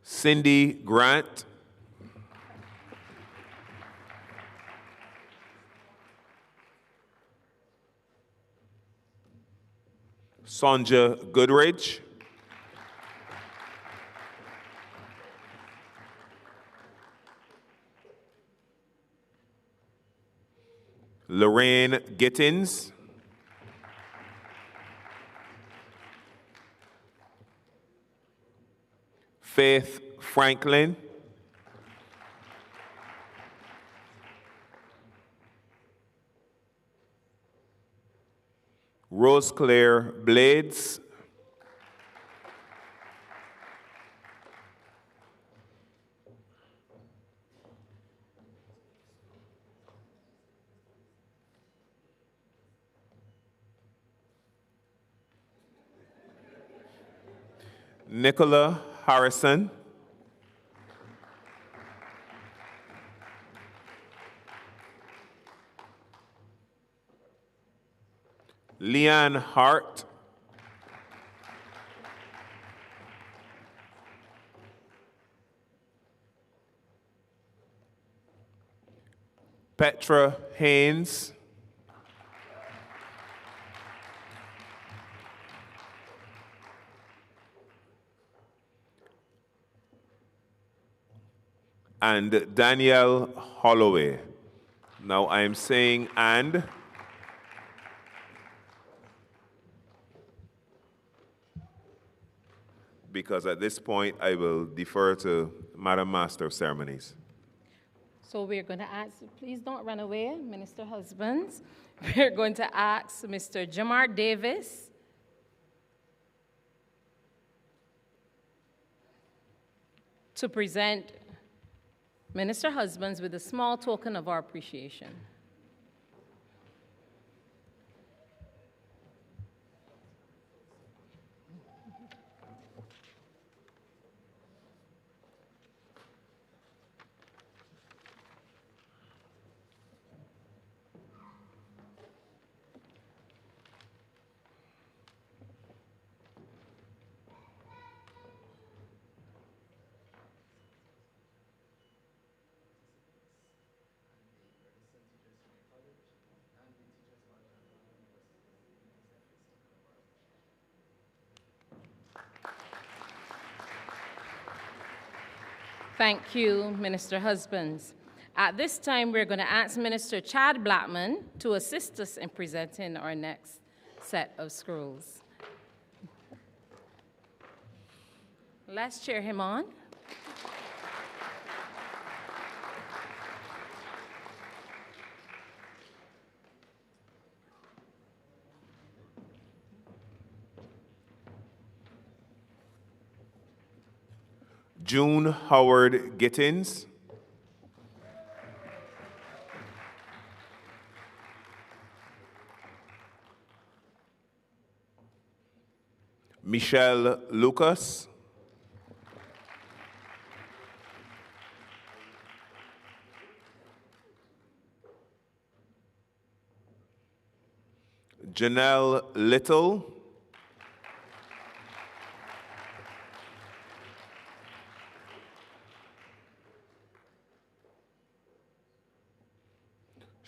Cindy Grant. Sonja Goodrich. Lorraine Gittins. Faith Franklin. Rose Claire Blades. Nicola Harrison. Leanne Hart. Petra Haynes. And Danielle Holloway. Now I am saying and. Because at this point I will defer to Madam Master of Ceremonies. So we're going to ask, please don't run away, Minister Husbands. We're going to ask Mr. Jamar Davis to present Minister Husbands with a small token of our appreciation. Thank you, Minister Husbands. At this time, we're going to ask Minister Chad Blackman to assist us in presenting our next set of scrolls. Let's cheer him on. June Howard Gittins. Michelle Lucas. Janelle Little.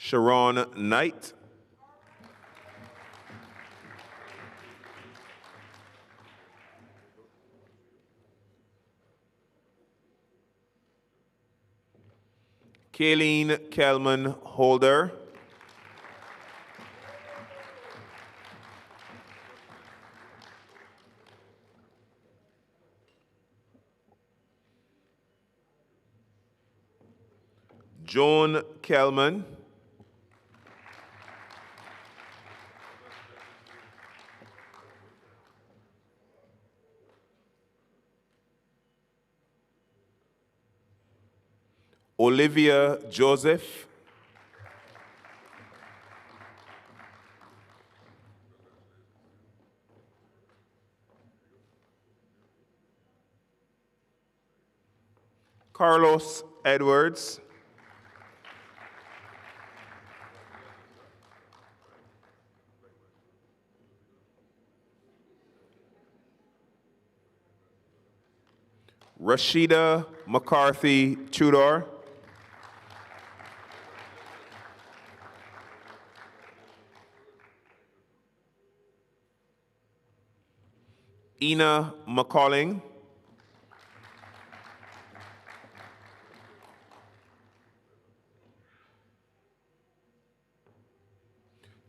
Sharon Knight. Kayleen Kelman Holder. Joan Kelman. Olivia Joseph. Carlos Edwards. Rashida McCarthy Tudor. Ina McCalling.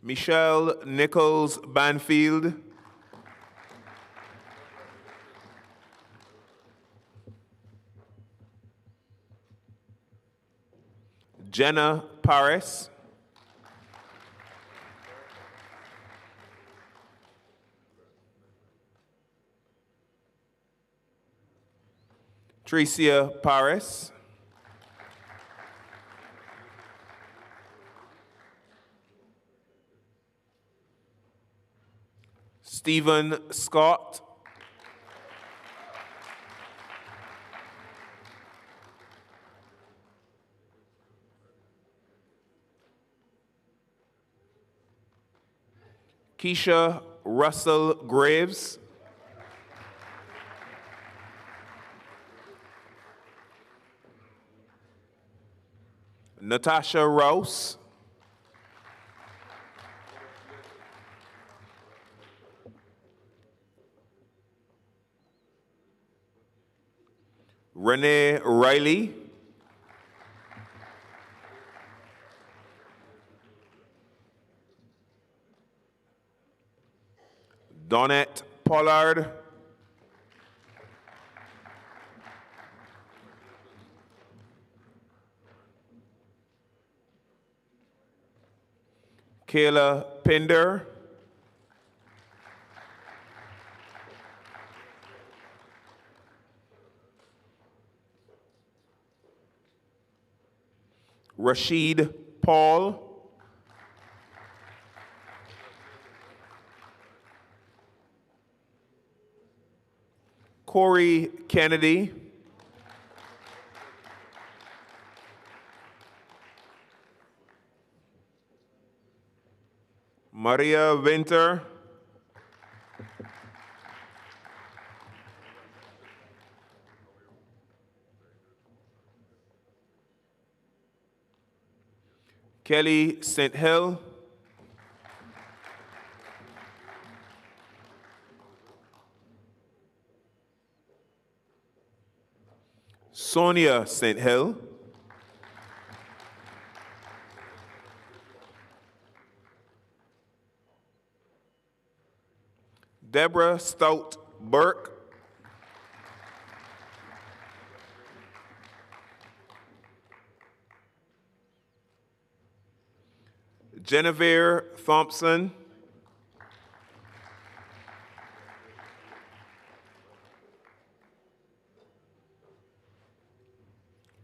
Michelle Nichols Banfield. Jenna Paris. Tricia Paris. Stephen Scott. Keisha Russell Graves. Natasha Rouse. Renee Riley. Donette Pollard. Kayla Pinder. Rashid Paul. Corey Kennedy. Maria Winter. Kelly St. Hill. Sonia St. Hill. Deborah Stout Burke. Genevieve Thompson.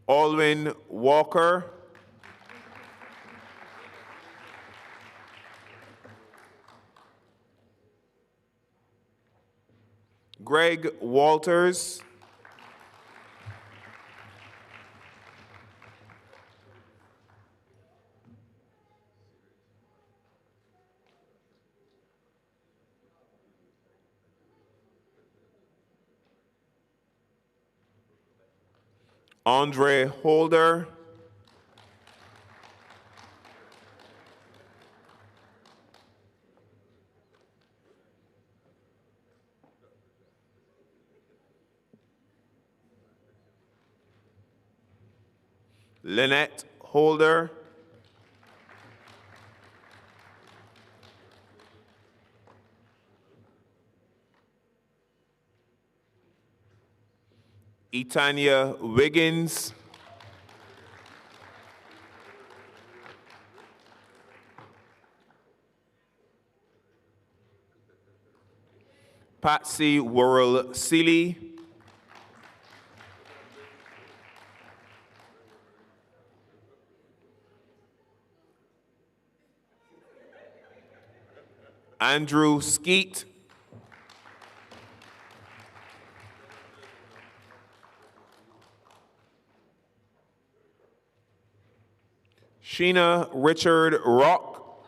Alwyn Walker. Greg Walters. Andre Holder. Lynette Holder. Etania Wiggins. Patsy Worrell Seeley. Andrew Skeet. Sheena Richard Rock.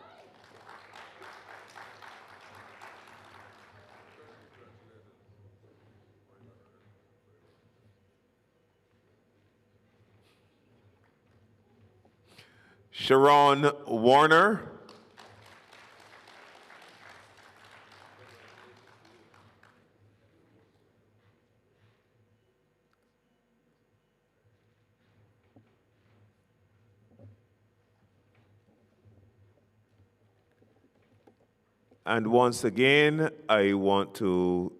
Sharon Warner. And once again, I want to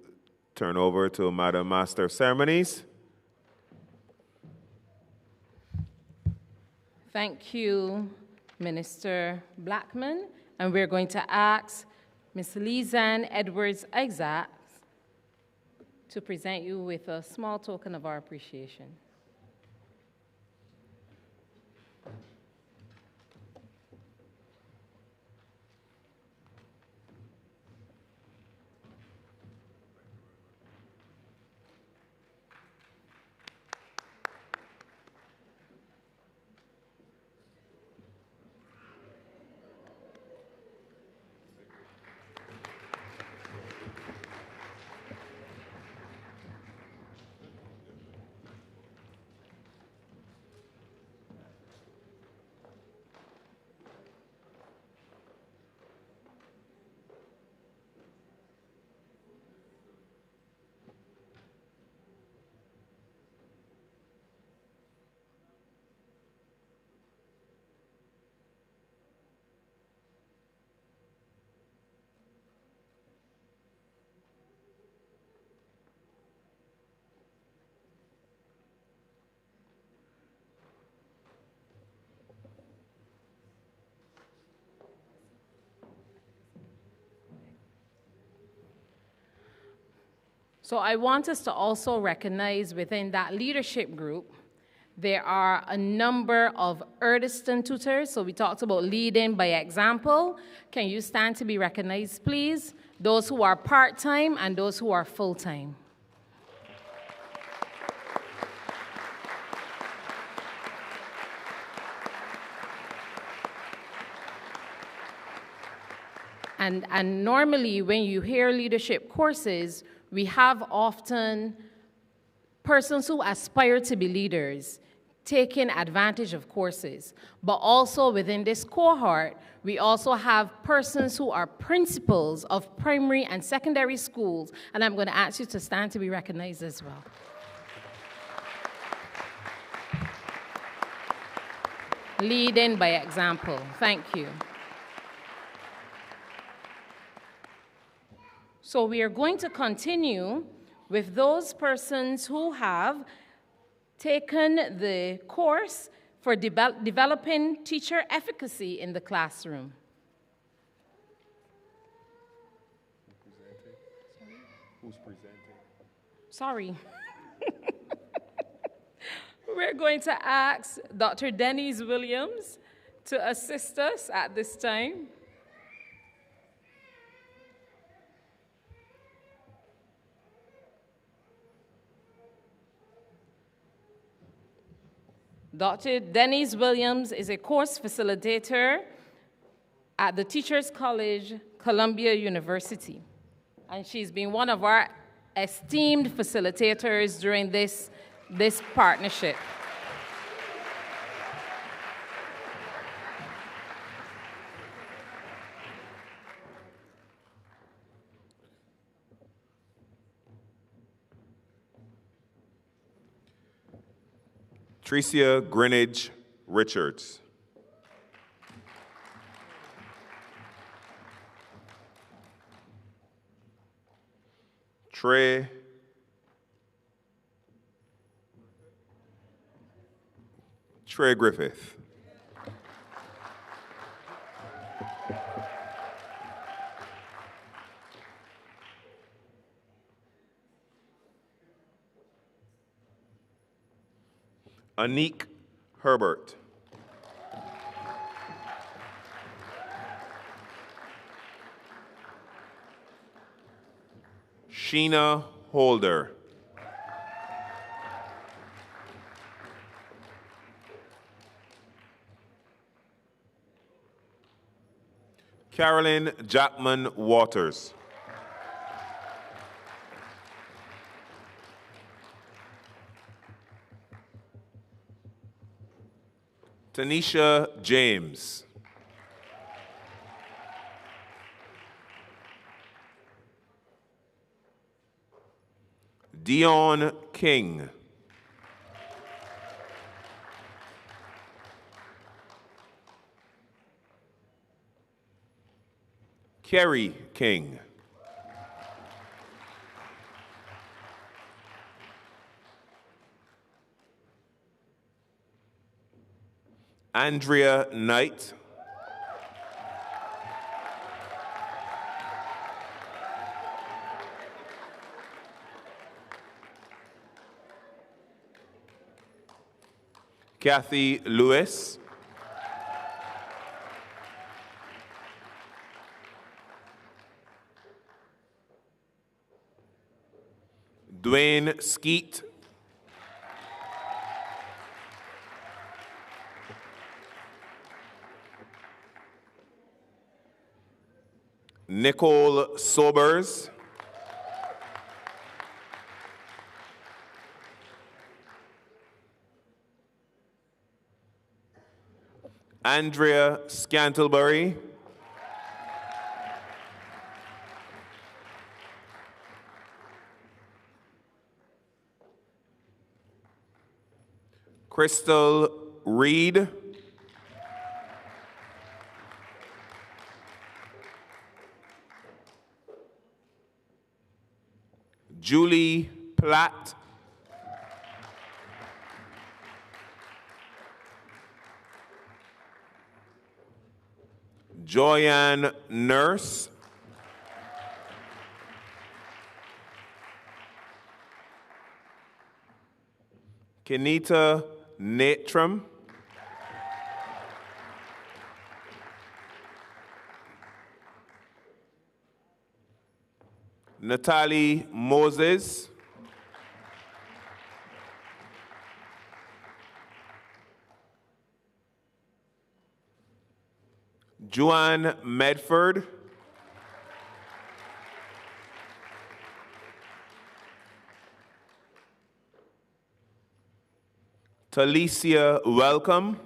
turn over to Madam Master of Ceremonies. Thank you, Minister Blackman. And we're going to ask Ms. Lizanne Edwards-Isaac to present you with a small token of our appreciation. So I want us to also recognize within that leadership group, there are a number of Erdiston tutors. So we talked about leading by example. Can you stand to be recognized, please? Those who are part-time and those who are full-time. And normally when you hear leadership courses, we have often persons who aspire to be leaders taking advantage of courses. But also within this cohort, we also have persons who are principals of primary and secondary schools. And I'm going to ask you to stand to be recognized as well. Leading by example. Thank you. So we are going to continue with those persons who have taken the course for developing teacher efficacy in the classroom. Who's presenting? Sorry. We're going to ask Dr. Denise Williams to assist us at this time. Dr. Denise Williams is a course facilitator at the Teachers College, Columbia University. And she's been one of our esteemed facilitators during this partnership. Tricia Greenidge Richards. Trey Griffith. Anik Herbert. Sheena Holder. Carolyn Jackman Waters. Tanisha James. Dion King. Kerry King. Andrea Knight. Kathy Lewis. Dwayne Skeet. Nicole Sobers. Andrea Scantlebury. Crystal Reed. Julie Platt. Joyanne Nurse. Kenita Natram. Natalie Moses. Joanne Medford. Talicia Welcome.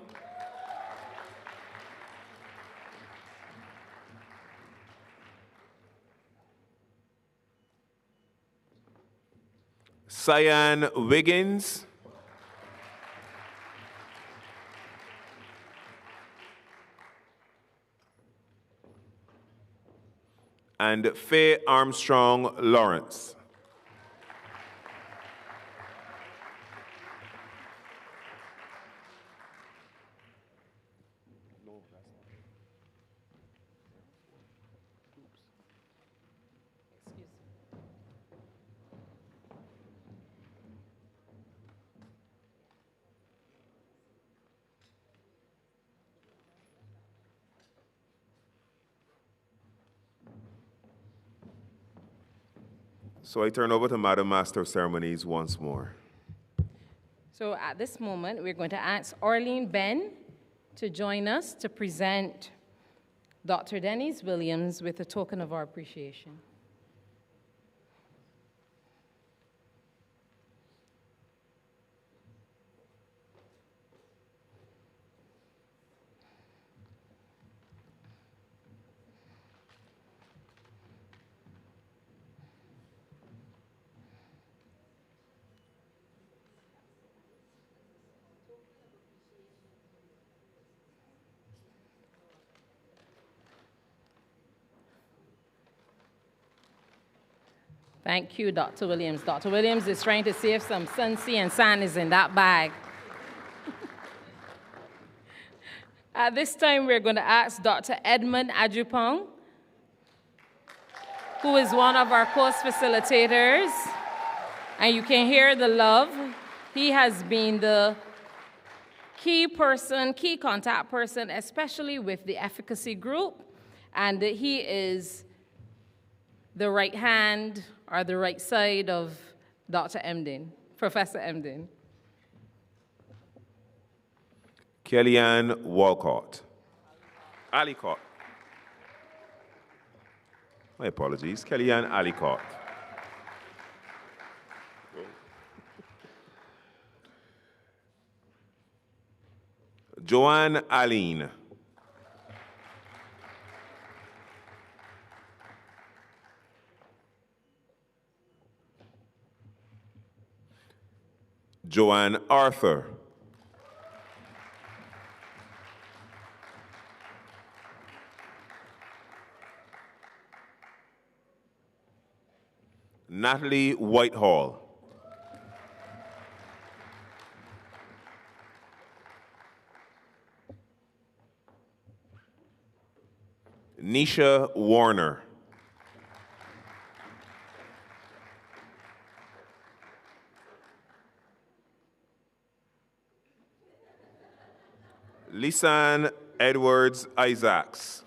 Cyan Wiggins. And Faye Armstrong Lawrence. So I turn over to Madam Master of Ceremonies once more. So at this moment, we're going to ask Orlean Ben to join us to present Dr. Denise Williams with a token of our appreciation. Thank you, Dr. Williams. Dr. Williams is trying to see if some Sunsi and sand is in that bag. At this time, we're going to ask Dr. Edmund Ajupong, who is one of our course facilitators, and you can hear the love. He has been the key person, key contact person, especially with the efficacy group, and he is the right hand or the right side of Dr. Emden, Professor Emden. Kellyanne Walcott. Alicott. My apologies. Kellyanne Alicott. Joanne Aline. Joanne Arthur. Natalie Whitehall. Nisha Warner. Lisanne Edwards Isaacs.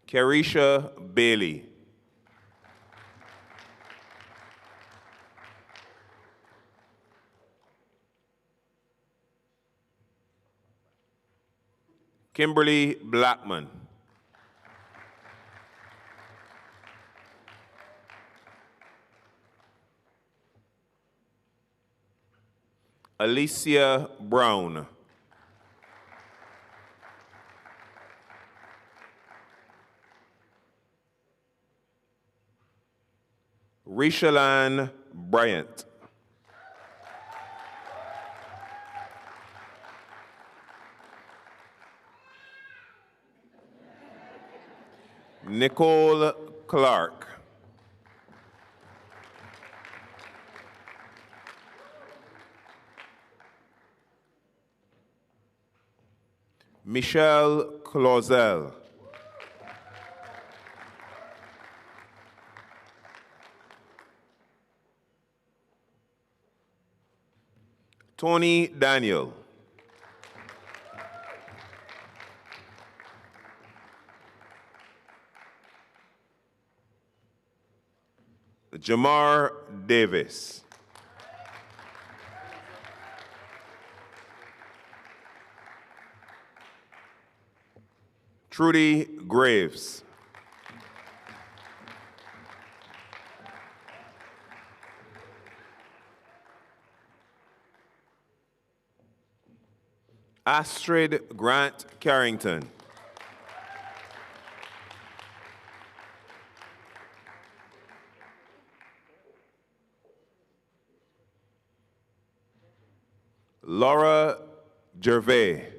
Carisha Bailey. Kimberly Blackman. Alicia Brown. Rishalan Bryant. Nicole Clark. Michelle Clausel. Tony Daniel. Jamar Davis. Trudy Graves. Astrid Grant Carrington. Laura Gervais.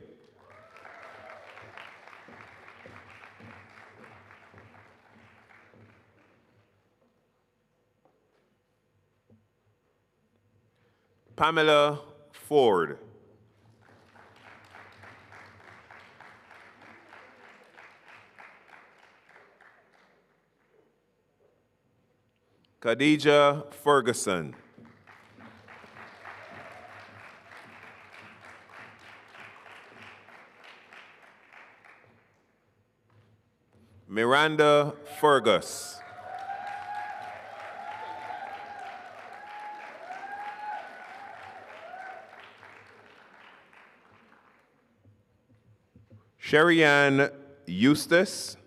Pamela Ford. Khadija Ferguson. Miranda Fergus. Sherry-Ann Eustace.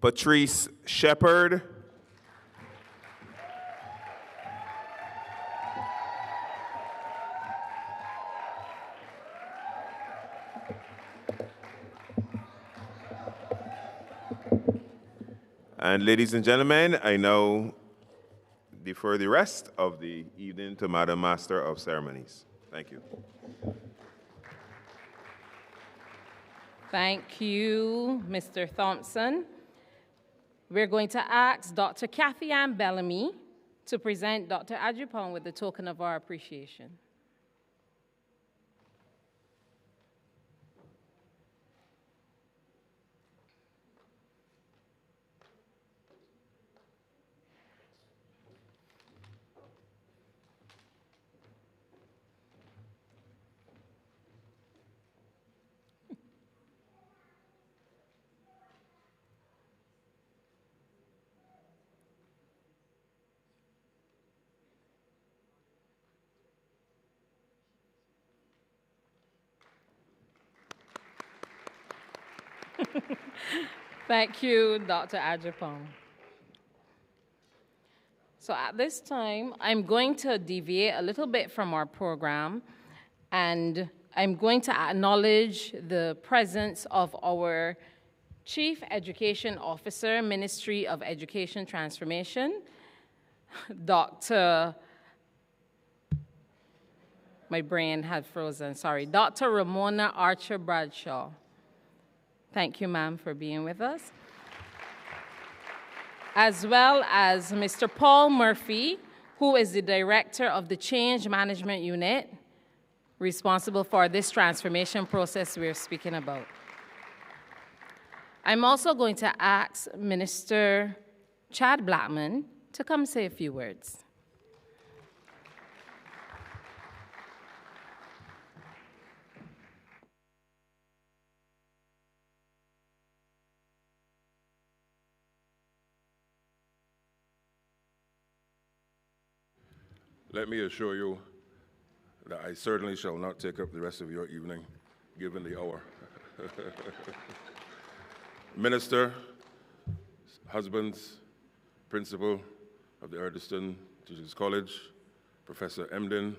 Patrice Shepard. And ladies and gentlemen, I now defer the rest of the evening to Madam Master of Ceremonies. Thank you. Thank you, Mr. Thompson. We're going to ask Dr. Kathy Ann Bellamy to present Dr. Adjupong with the token of our appreciation. Thank you, Dr. Ajapong. So at this time, I'm going to deviate a little bit from our program, and I'm going to acknowledge the presence of our Chief Education Officer, Ministry of Education Transformation, Dr. My brain had frozen, sorry, Dr. Ramona Archer Bradshaw. Thank you, ma'am, for being with us. As well as Mr. Paul Murphy, who is the Director of the Change Management Unit, responsible for this transformation process we're speaking about. I'm also going to ask Minister Chad Blackman to come say a few words. Let me assure you that I certainly shall not take up the rest of your evening, given the hour. Minister, husbands, principal of the Erdiston Teachers College, Professor Emden,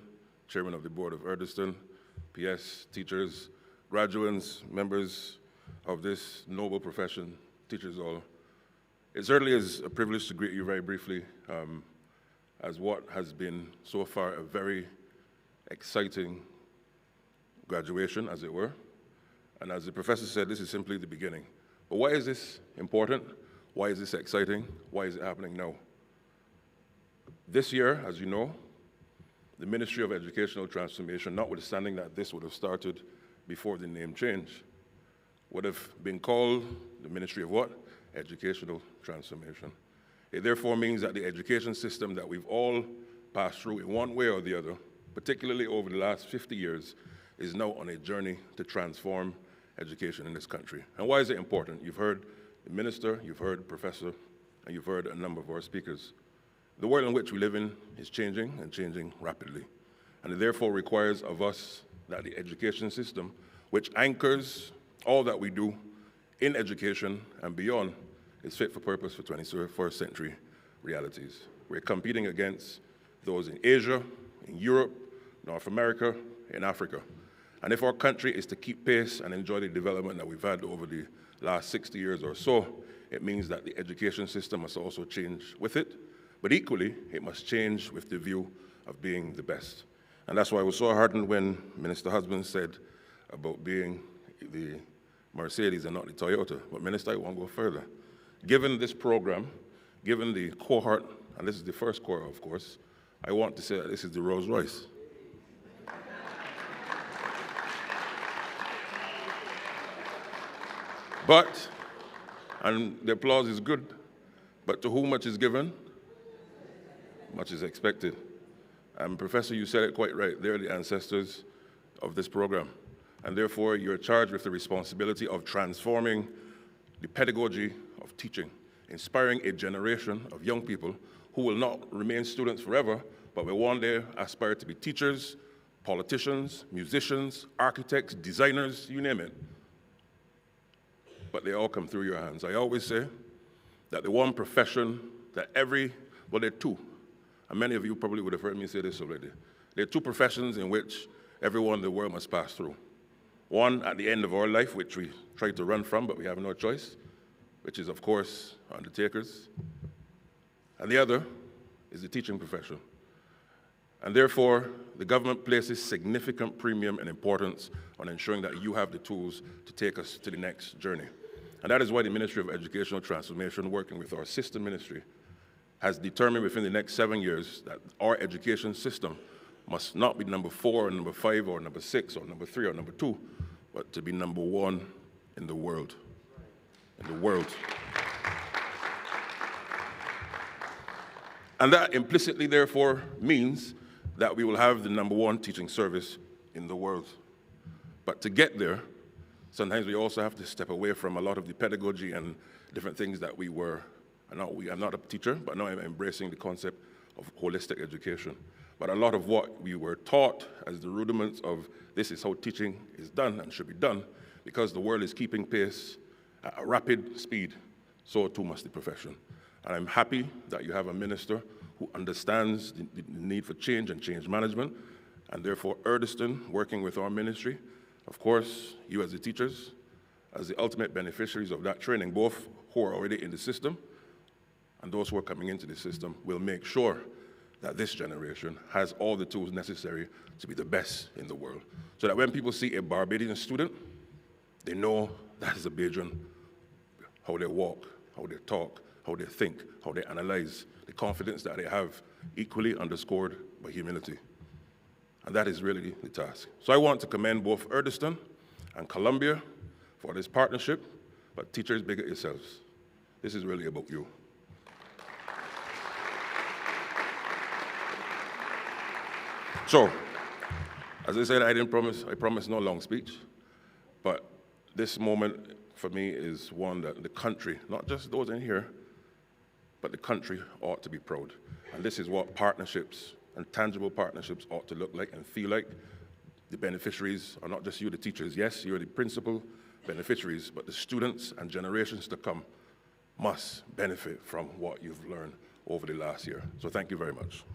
chairman of the board of Erdiston, PS, teachers, graduates, members of this noble profession, teachers all. It certainly is a privilege to greet you very briefly as what has been so far a very exciting graduation, as it were. And as the professor said, this is simply the beginning. But why is this important? Why is this exciting? Why is it happening now? This year, as you know, the Ministry of Educational Transformation, notwithstanding that this would have started before the name change, would have been called the Ministry of what? Educational Transformation. It therefore means that the education system that we've all passed through in one way or the other, particularly over the last 50 years, is now on a journey to transform education in this country. And why is it important? You've heard the minister, you've heard the professor, and you've heard a number of our speakers. The world in which we live in is changing and changing rapidly. And it therefore requires of us that the education system, which anchors all that we do in education and beyond, is fit for purpose for 21st century realities. We're competing against those in Asia, in Europe, North America, in Africa. And if our country is to keep pace and enjoy the development that we've had over the last 60 years or so, it means that the education system must also change with it, but equally, it must change with the view of being the best. And that's why I was so heartened when Minister Husband said about being the Mercedes and not the Toyota. But Minister, I won't go further. Given this program, given the cohort, and this is the first cohort, of course, I want to say that this is the Rolls Royce. But, and the applause is good, but to whom much is given, much is expected. And Professor, you said it quite right. They're the ancestors of this program. And therefore, you're charged with the responsibility of transforming the pedagogy of teaching, inspiring a generation of young people who will not remain students forever, but will one day aspire to be teachers, politicians, musicians, architects, designers, you name it. But they all come through your hands. I always say that the one profession that well, there are two, and many of you probably would have heard me say this already. There are two professions in which everyone in the world must pass through. One at the end of our life, which we try to run from, but we have no choice, which is, of course, undertakers. And the other is the teaching profession. And therefore, the government places significant premium and importance on ensuring that you have the tools to take us to the next journey. And that is why the Ministry of Educational Transformation, working with our sister ministry, has determined within the next 7 years that our education system must not be number 4 or number 5 or number 6 or number 3 or number 2, but to be number 1 in the world. In the world. And that implicitly, therefore, means that we will have the number 1 teaching service in the world. But to get there, sometimes we also have to step away from a lot of the pedagogy and different things that we were. I'm not a teacher, but now I'm embracing the concept of holistic education. But a lot of what we were taught as the rudiments of this is how teaching is done and should be done, because the world is keeping pace at a rapid speed, so too must the profession. And I'm happy that you have a minister who understands the need for change and change management, and therefore Erdiston, working with our ministry, of course, you as the teachers, as the ultimate beneficiaries of that training, both who are already in the system and those who are coming into the system, will make sure that this generation has all the tools necessary to be the best in the world. So that when people see a Barbadian student, they know that is a Bajan, how they walk, how they talk, how they think, how they analyze, the confidence that they have, equally underscored by humility. And that is really the task. So I want to commend both Erdiston and Columbia for this partnership, but teachers, big at yourselves. This is really about you. So, as I said, I promised no long speech, but this moment for me is one that the country, not just those in here, but the country ought to be proud. And this is what partnerships and tangible partnerships ought to look like and feel like. The beneficiaries are not just you, the teachers. Yes, you're the principal beneficiaries, but the students and generations to come must benefit from what you've learned over the last year. So thank you very much.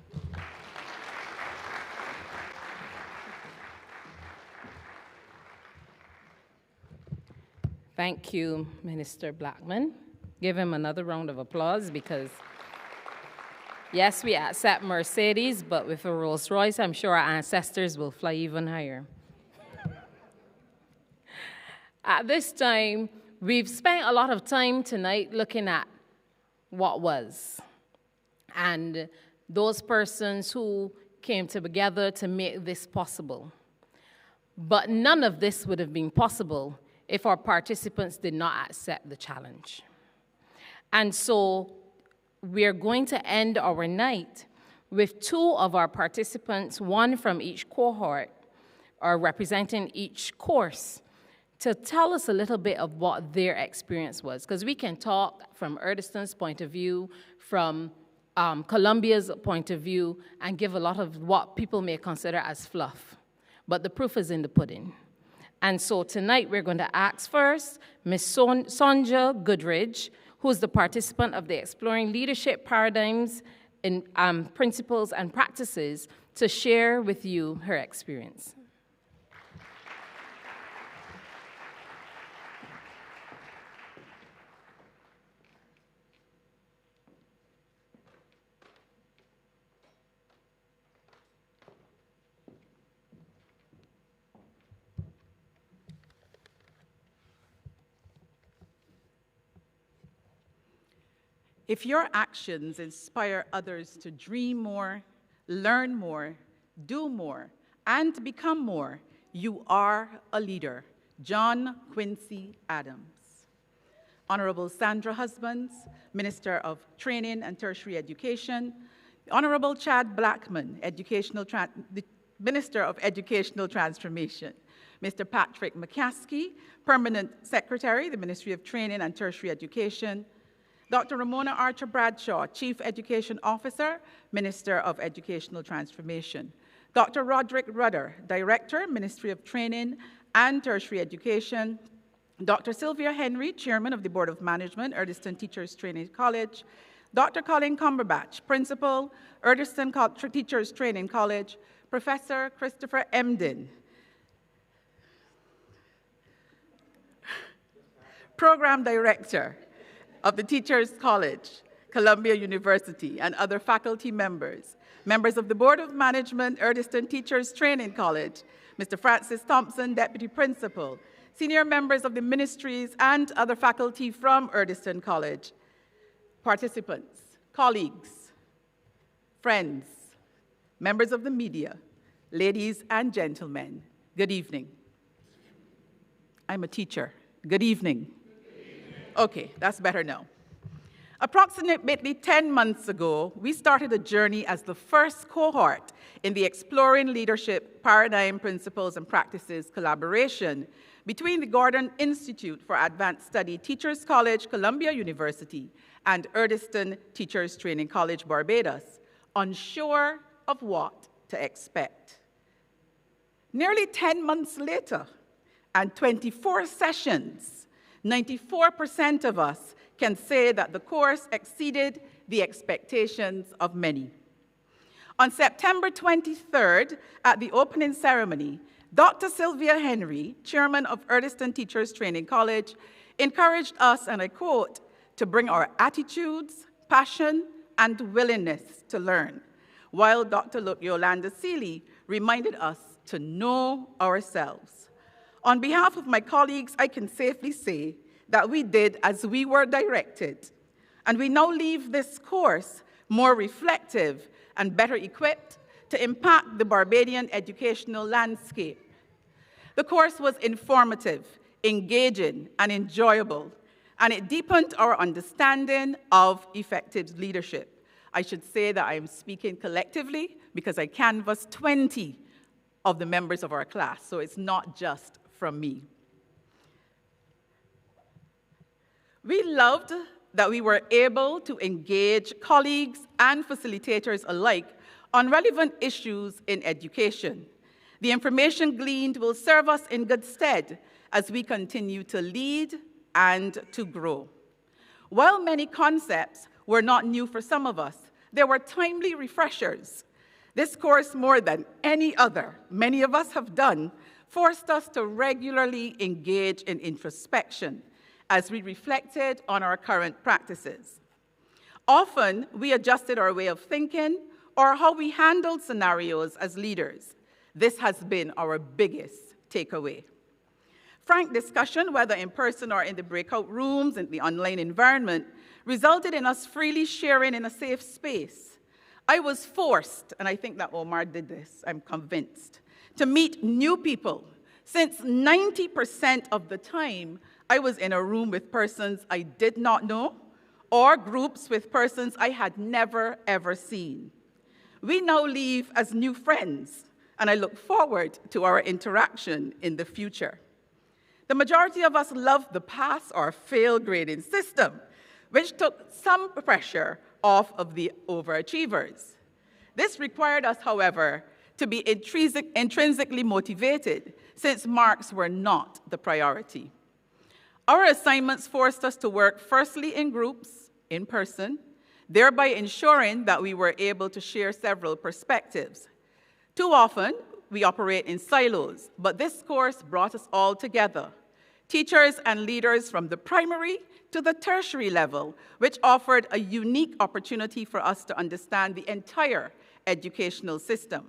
Thank you, Minister Blackman. Give him another round of applause because, yes, we accept Mercedes, but with a Rolls Royce, I'm sure our ancestors will fly even higher. At this time, we've spent a lot of time tonight looking at what was, and those persons who came together to make this possible. But none of this would have been possible if our participants did not accept the challenge. And so we're going to end our night with two of our participants, one from each cohort, or representing each course, to tell us a little bit of what their experience was. Because we can talk from Erdiston's point of view, from Columbia's point of view, and give a lot of what people may consider as fluff. But the proof is in the pudding. And so tonight we're going to ask first Ms. Sonja Goodridge, who's the participant of the Exploring Leadership Paradigms in Principles and Practices, to share with you her experience. If your actions inspire others to dream more, learn more, do more, and become more, you are a leader. John Quincy Adams. Honorable Sandra Husbands, Minister of Training and Tertiary Education, Honorable Chad Blackman, the Minister of Educational Transformation, Mr. Patrick McCaskey, Permanent Secretary, the Ministry of Training and Tertiary Education, Dr. Ramona Archer Bradshaw, Chief Education Officer, Minister of Educational Transformation, Dr. Roderick Rudder, Director, Ministry of Training and Tertiary Education, Dr. Sylvia Henry, Chairman of the Board of Management, Erdiston Teachers Training College, Dr. Colin Cumberbatch, Principal, Erdiston Teachers Training College, Professor Christopher Emden, Program Director of the Teachers College, Columbia University, and other faculty members, members of the Board of Management, Erdiston Teachers Training College, Mr. Francis Thompson, Deputy Principal, senior members of the ministries and other faculty from Erdiston College, participants, colleagues, friends, members of the media, ladies and gentlemen, good evening. I'm a teacher. Good evening. Okay, that's better now. Approximately 10 months ago, we started a journey as the first cohort in the Exploring Leadership Paradigm Principles and Practices collaboration between the Gordon Institute for Advanced Study Teachers College, Columbia University, and Erdiston Teachers Training College, Barbados, unsure of what to expect. Nearly 10 months later, and 24 sessions, 94% of us can say that the course exceeded the expectations of many. On September 23rd, at the opening ceremony, Dr. Sylvia Henry, chairman of Erdiston Teachers Training College, encouraged us, and I quote, to bring our attitudes, passion, and willingness to learn, while Dr. Yolanda Seeley reminded us to know ourselves. On behalf of my colleagues, I can safely say that we did as we were directed, and we now leave this course more reflective and better equipped to impact the Barbadian educational landscape. The course was informative, engaging, and enjoyable, and it deepened our understanding of effective leadership. I should say that I am speaking collectively because I canvassed 20 of the members of our class, so it's not just from me. We loved that we were able to engage colleagues and facilitators alike on relevant issues in education. The information gleaned will serve us in good stead as we continue to lead and to grow. While many concepts were not new for some of us, there were timely refreshers. This course, more than any other many of us have done, forced us to regularly engage in introspection as we reflected on our current practices. Often, we adjusted our way of thinking or how we handled scenarios as leaders. This has been our biggest takeaway. Frank discussion, whether in person or in the breakout rooms, in the online environment, resulted in us freely sharing in a safe space. I was forced, and I think that Omar did this, I'm convinced, to meet new people, since 90% of the time, I was in a room with persons I did not know, or groups with persons I had never, ever seen. We now leave as new friends, and I look forward to our interaction in the future. The majority of us loved the pass or fail grading system, which took some pressure off of the overachievers. This required us, however, to be intrinsically motivated, since marks were not the priority. Our assignments forced us to work firstly in groups, in person, thereby ensuring that we were able to share several perspectives. Too often, we operate in silos, but this course brought us all together, teachers and leaders from the primary to the tertiary level, which offered a unique opportunity for us to understand the entire educational system.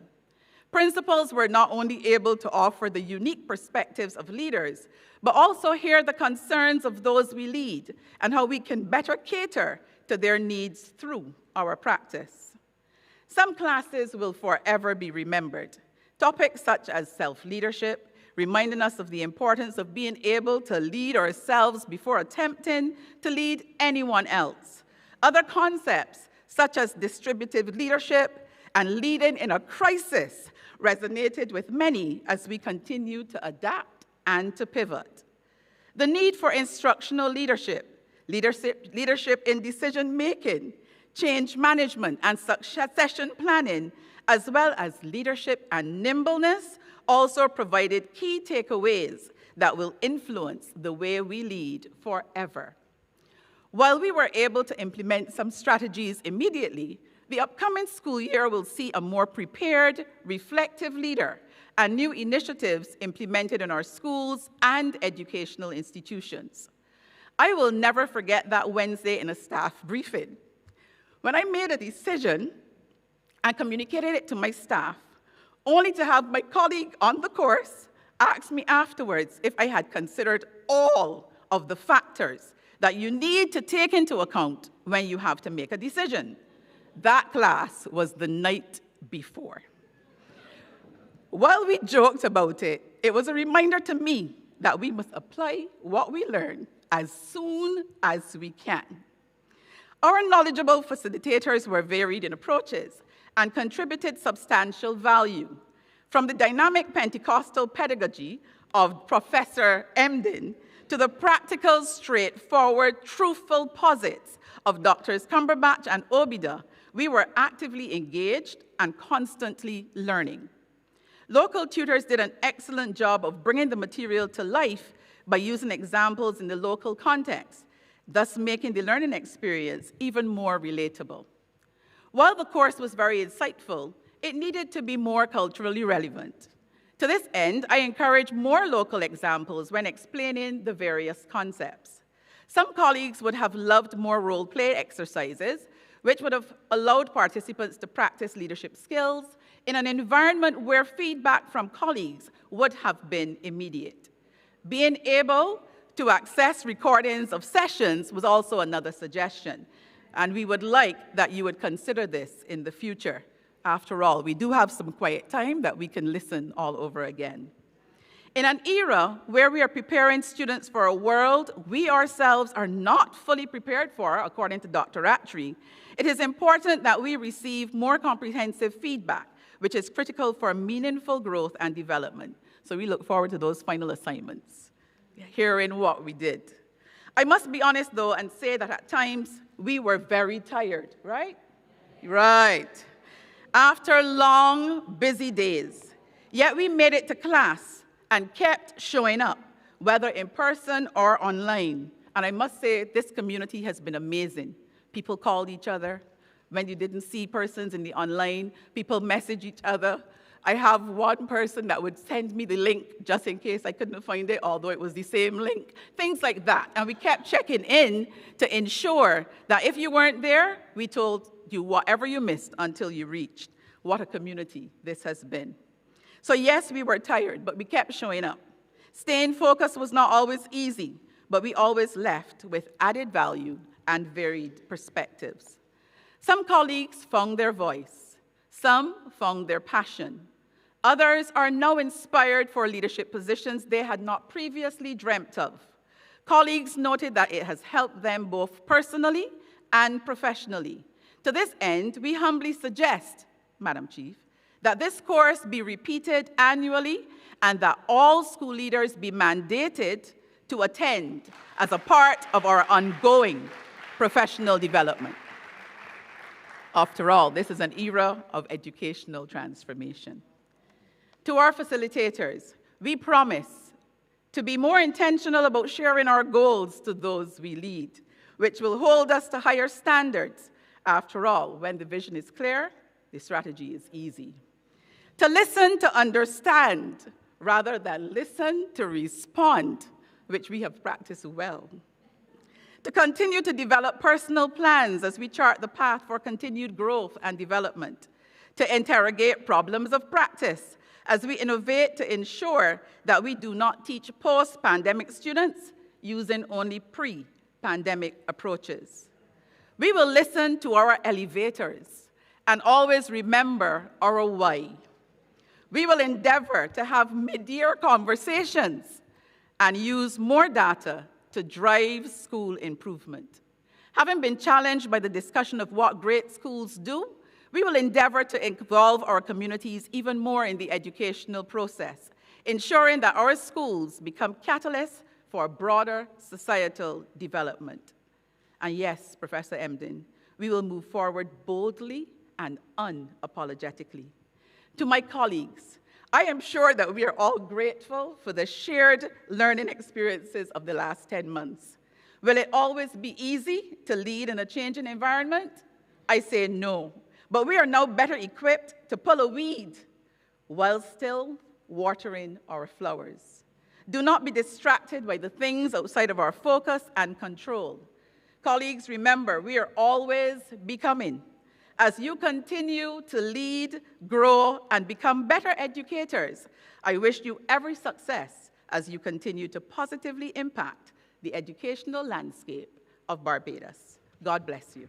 Principals were not only able to offer the unique perspectives of leaders, but also hear the concerns of those we lead and how we can better cater to their needs through our practice. Some classes will forever be remembered. Topics such as self-leadership, reminding us of the importance of being able to lead ourselves before attempting to lead anyone else. Other concepts, such as distributive leadership and leading in a crisis, resonated with many as we continue to adapt and to pivot. The need for instructional leadership in decision-making, change management, and succession planning, as well as leadership and nimbleness, also provided key takeaways that will influence the way we lead forever. While we were able to implement some strategies immediately, the upcoming school year will see a more prepared, reflective leader and new initiatives implemented in our schools and educational institutions. I will never forget that Wednesday in a staff briefing. When I made a decision and communicated it to my staff, only to have my colleague on the course ask me afterwards if I had considered all of the factors that you need to take into account when you have to make a decision. That class was the night before. While we joked about it, it was a reminder to me that we must apply what we learn as soon as we can. Our knowledgeable facilitators were varied in approaches and contributed substantial value. From the dynamic Pentecostal pedagogy of Professor Emden to the practical, straightforward, truthful posits of Drs. Cumberbatch and Obida, we were actively engaged and constantly learning. Local tutors did an excellent job of bringing the material to life by using examples in the local context, thus making the learning experience even more relatable. While the course was very insightful, it needed to be more culturally relevant. To this end, I encourage more local examples when explaining the various concepts. Some colleagues would have loved more role-play exercises, which would have allowed participants to practice leadership skills in an environment where feedback from colleagues would have been immediate. Being able to access recordings of sessions was also another suggestion, and we would like that you would consider this in the future. After all, we do have some quiet time that we can listen all over again. In an era where we are preparing students for a world we ourselves are not fully prepared for, according to Dr. Rattray, it is important that we receive more comprehensive feedback, which is critical for meaningful growth and development. So we look forward to those final assignments, hearing what we did. I must be honest, though, and say that at times we were very tired, right? Right. After long, busy days, yet we made it to class and kept showing up, whether in person or online. And I must say, this community has been amazing. People called each other. When you didn't see persons in the online, people message each other. I have one person that would send me the link just in case I couldn't find it, although it was the same link, things like that. And we kept checking in to ensure that if you weren't there, we told you whatever you missed until you reached. What a community this has been. So yes, we were tired, but we kept showing up. Staying focused was not always easy, but we always left with added value and varied perspectives. Some colleagues found their voice. Some found their passion. Others are now inspired for leadership positions they had not previously dreamt of. Colleagues noted that it has helped them both personally and professionally. To this end, we humbly suggest, Madam Chief, that this course be repeated annually and that all school leaders be mandated to attend as a part of our ongoing professional development. After all, this is an era of educational transformation. To our facilitators, we promise to be more intentional about sharing our goals to those we lead, which will hold us to higher standards. After all, when the vision is clear, the strategy is easy. To listen to understand rather than listen to respond, which we have practiced well. To continue to develop personal plans as we chart the path for continued growth and development. To interrogate problems of practice as we innovate to ensure that we do not teach post-pandemic students using only pre-pandemic approaches. We will listen to our elevators and always remember our why. We will endeavor to have mid-year conversations and use more data to drive school improvement. Having been challenged by the discussion of what great schools do, we will endeavor to involve our communities even more in the educational process, ensuring that our schools become catalysts for broader societal development. And yes, Professor Emden, we will move forward boldly and unapologetically. To my colleagues, I am sure that we are all grateful for the shared learning experiences of the last 10 months. Will it always be easy to lead in a changing environment? I say no, but we are now better equipped to pull a weed while still watering our flowers. Do not be distracted by the things outside of our focus and control. Colleagues, remember, we are always becoming. As you continue to lead, grow, and become better educators, I wish you every success as you continue to positively impact the educational landscape of Barbados. God bless you.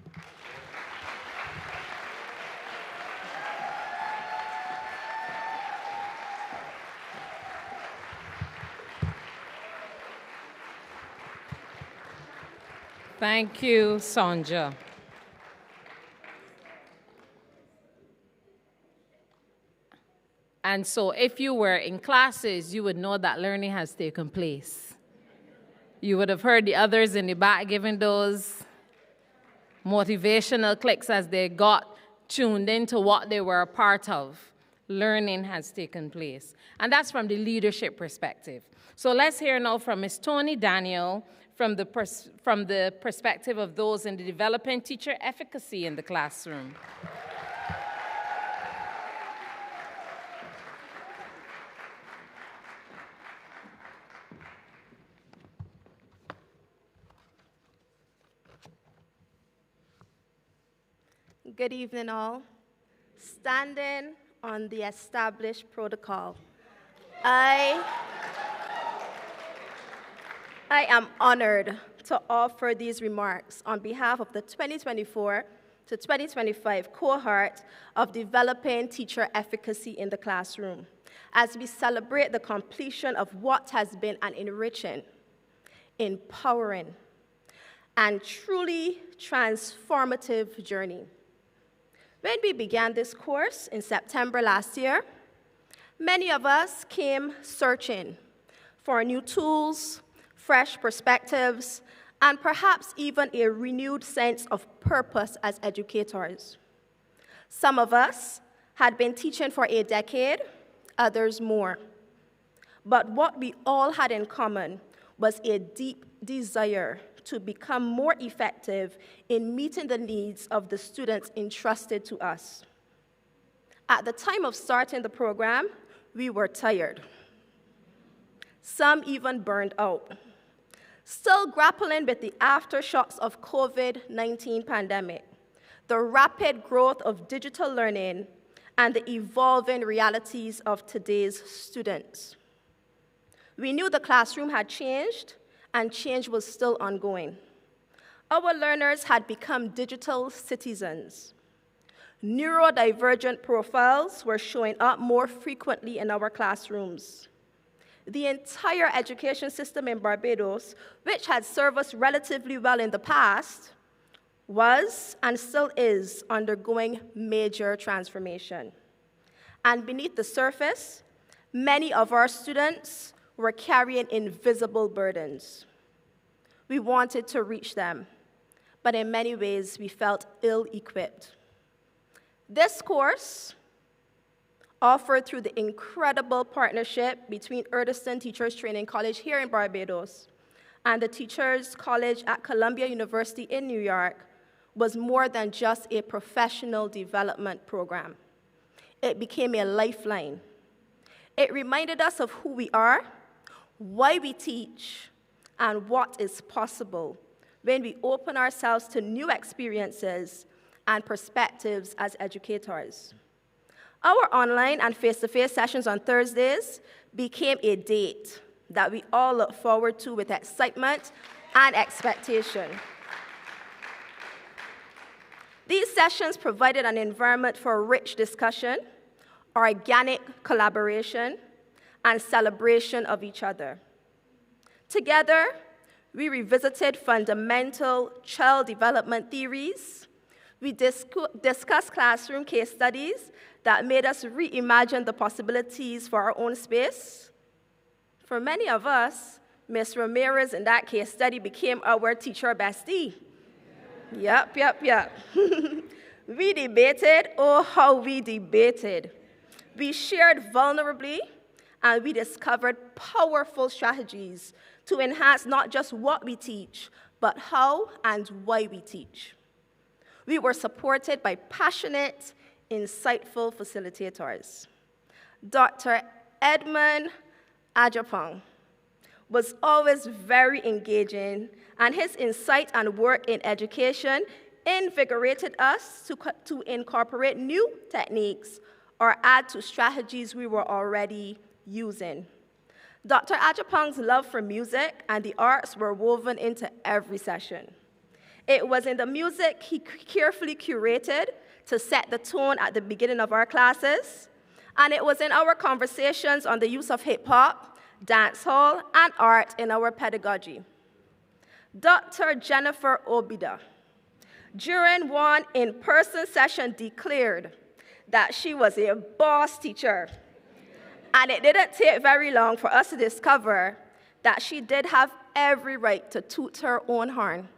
Thank you, Sonja. And so if you were in classes, you would know that learning has taken place. You would have heard the others in the back giving those motivational clicks as they got tuned into what they were a part of. learning has taken place. And that's from the leadership perspective. So let's hear now from Ms. Tony Daniel from the perspective of those in the developing teacher efficacy in the classroom. Good evening, all. Standing on the established protocol, I am honored to offer these remarks on behalf of the 2024 to 2025 cohort of Developing Teacher Efficacy in the Classroom, as we celebrate the completion of what has been an enriching, empowering, and truly transformative journey. When we began this course in September last year, many of us came searching for new tools, fresh perspectives, and perhaps even a renewed sense of purpose as educators. Some of us had been teaching for a decade, others more. But what we all had in common was a deep desire to become more effective in meeting the needs of the students entrusted to us. At the time of starting the program, we were tired. Some even burned out. Still grappling with the aftershocks of COVID-19 pandemic, the rapid growth of digital learning, and the evolving realities of today's students. We knew the classroom had changed, and change was still ongoing. Our learners had become digital citizens. Neurodivergent profiles were showing up more frequently in our classrooms. The entire education system in Barbados, which had served us relatively well in the past, was and still is undergoing major transformation. And beneath the surface, many of our students were carrying invisible burdens. We wanted to reach them, but in many ways, we felt ill-equipped. This course, offered through the incredible partnership between Erdiston Teachers Training College here in Barbados and the Teachers College at Columbia University in New York, was more than just a professional development program. It became a lifeline. It reminded us of who we are, why we teach, and what is possible when we open ourselves to new experiences and perspectives as educators. Our online and face-to-face sessions on Thursdays became a date that we all look forward to with excitement and expectation. These sessions provided an environment for rich discussion, organic collaboration, and celebration of each other. Together, we revisited fundamental child development theories. We discussed classroom case studies that made us reimagine the possibilities for our own space. For many of us, Ms. Ramirez in that case study became our teacher bestie. Yep. We debated, oh how we debated. We shared vulnerably, and we discovered powerful strategies to enhance not just what we teach, but how and why we teach. We were supported by passionate, insightful facilitators. Dr. Edmund Ajapong was always very engaging, and his insight and work in education invigorated us to incorporate new techniques or add to strategies we were already using. Dr. Ajapong's love for music and the arts were woven into every session. It was in the music he carefully curated to set the tone at the beginning of our classes, and it was in our conversations on the use of hip-hop, dancehall, and art in our pedagogy. Dr. Jennifer Obida, during one in-person session, declared that she was a boss teacher. And it didn't take very long for us to discover that she did have every right to toot her own horn.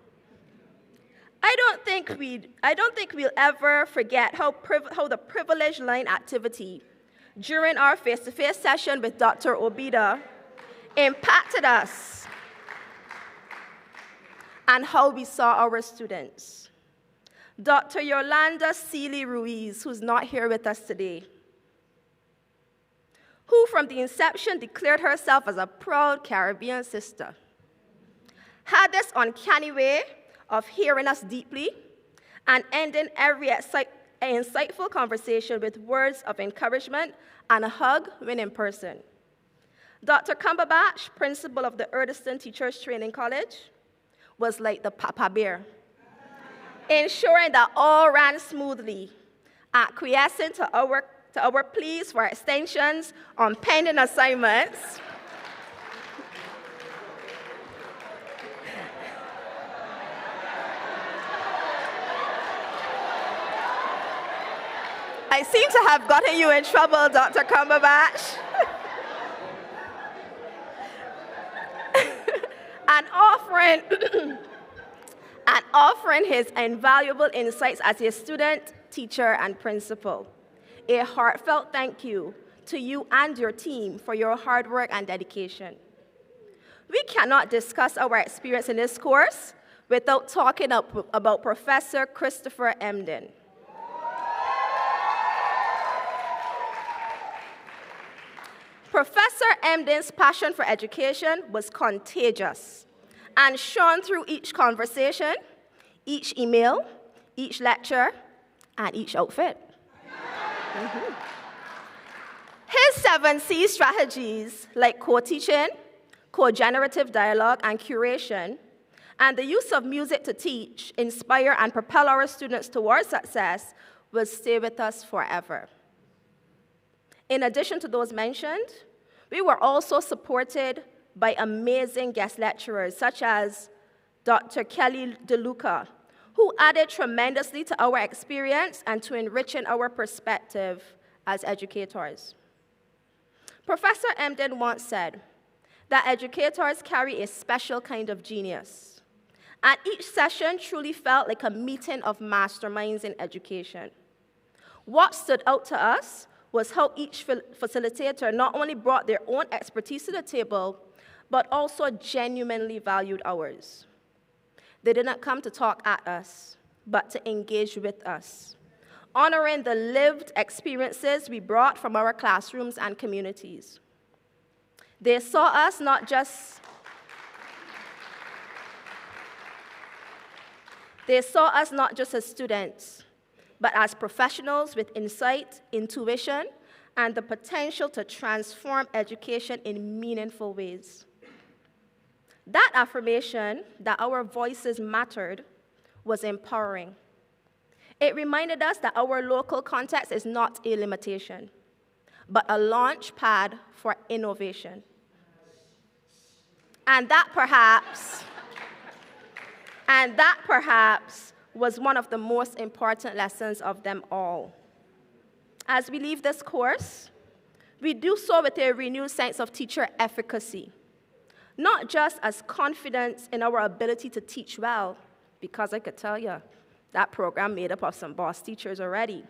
I don't think we'll ever forget how the privilege line activity during our face-to-face session with Dr. Obida impacted us and how we saw our students. Dr. Yolanda Seeley Ruiz, who's not here with us today, who from the inception declared herself as a proud Caribbean sister, had this uncanny way of hearing us deeply and ending every insightful conversation with words of encouragement and a hug when in person. Dr. Cumberbatch, principal of the Erdiston Teachers Training College, was like the Papa Bear, ensuring that all ran smoothly, acquiescing to our pleas for extensions on pending assignments, I seem to have gotten you in trouble, Dr. Cumberbatch. and offering his invaluable insights as a student, teacher, and principal. A heartfelt thank you to you and your team for your hard work and dedication. We cannot discuss our experience in this course without talking about Professor Christopher Emden. Professor Emden's passion for education was contagious and shone through each conversation, each email, each lecture, and each outfit. His 7C strategies, like co-teaching, co-generative dialogue, and curation, and the use of music to teach, inspire, and propel our students towards success will stay with us forever. In addition to those mentioned, we were also supported by amazing guest lecturers, such as Dr. Kelly DeLuca, who added tremendously to our experience and to enriching our perspective as educators. Professor Emden once said that educators carry a special kind of genius, and each session truly felt like a meeting of masterminds in education. What stood out to us was how each facilitator not only brought their own expertise to the table, but also genuinely valued ours. They did not come to talk at us, but to engage with us, honoring the lived experiences we brought from our classrooms and communities. They saw us not just as students, but as professionals with insight, intuition, and the potential to transform education in meaningful ways. That affirmation that our voices mattered was empowering. It reminded us that our local context is not a limitation, but a launch pad for innovation. And that perhaps was one of the most important lessons of them all. As we leave this course, we do so with a renewed sense of teacher efficacy, not just as confidence in our ability to teach well, because I could tell you, that program made up of some boss teachers already.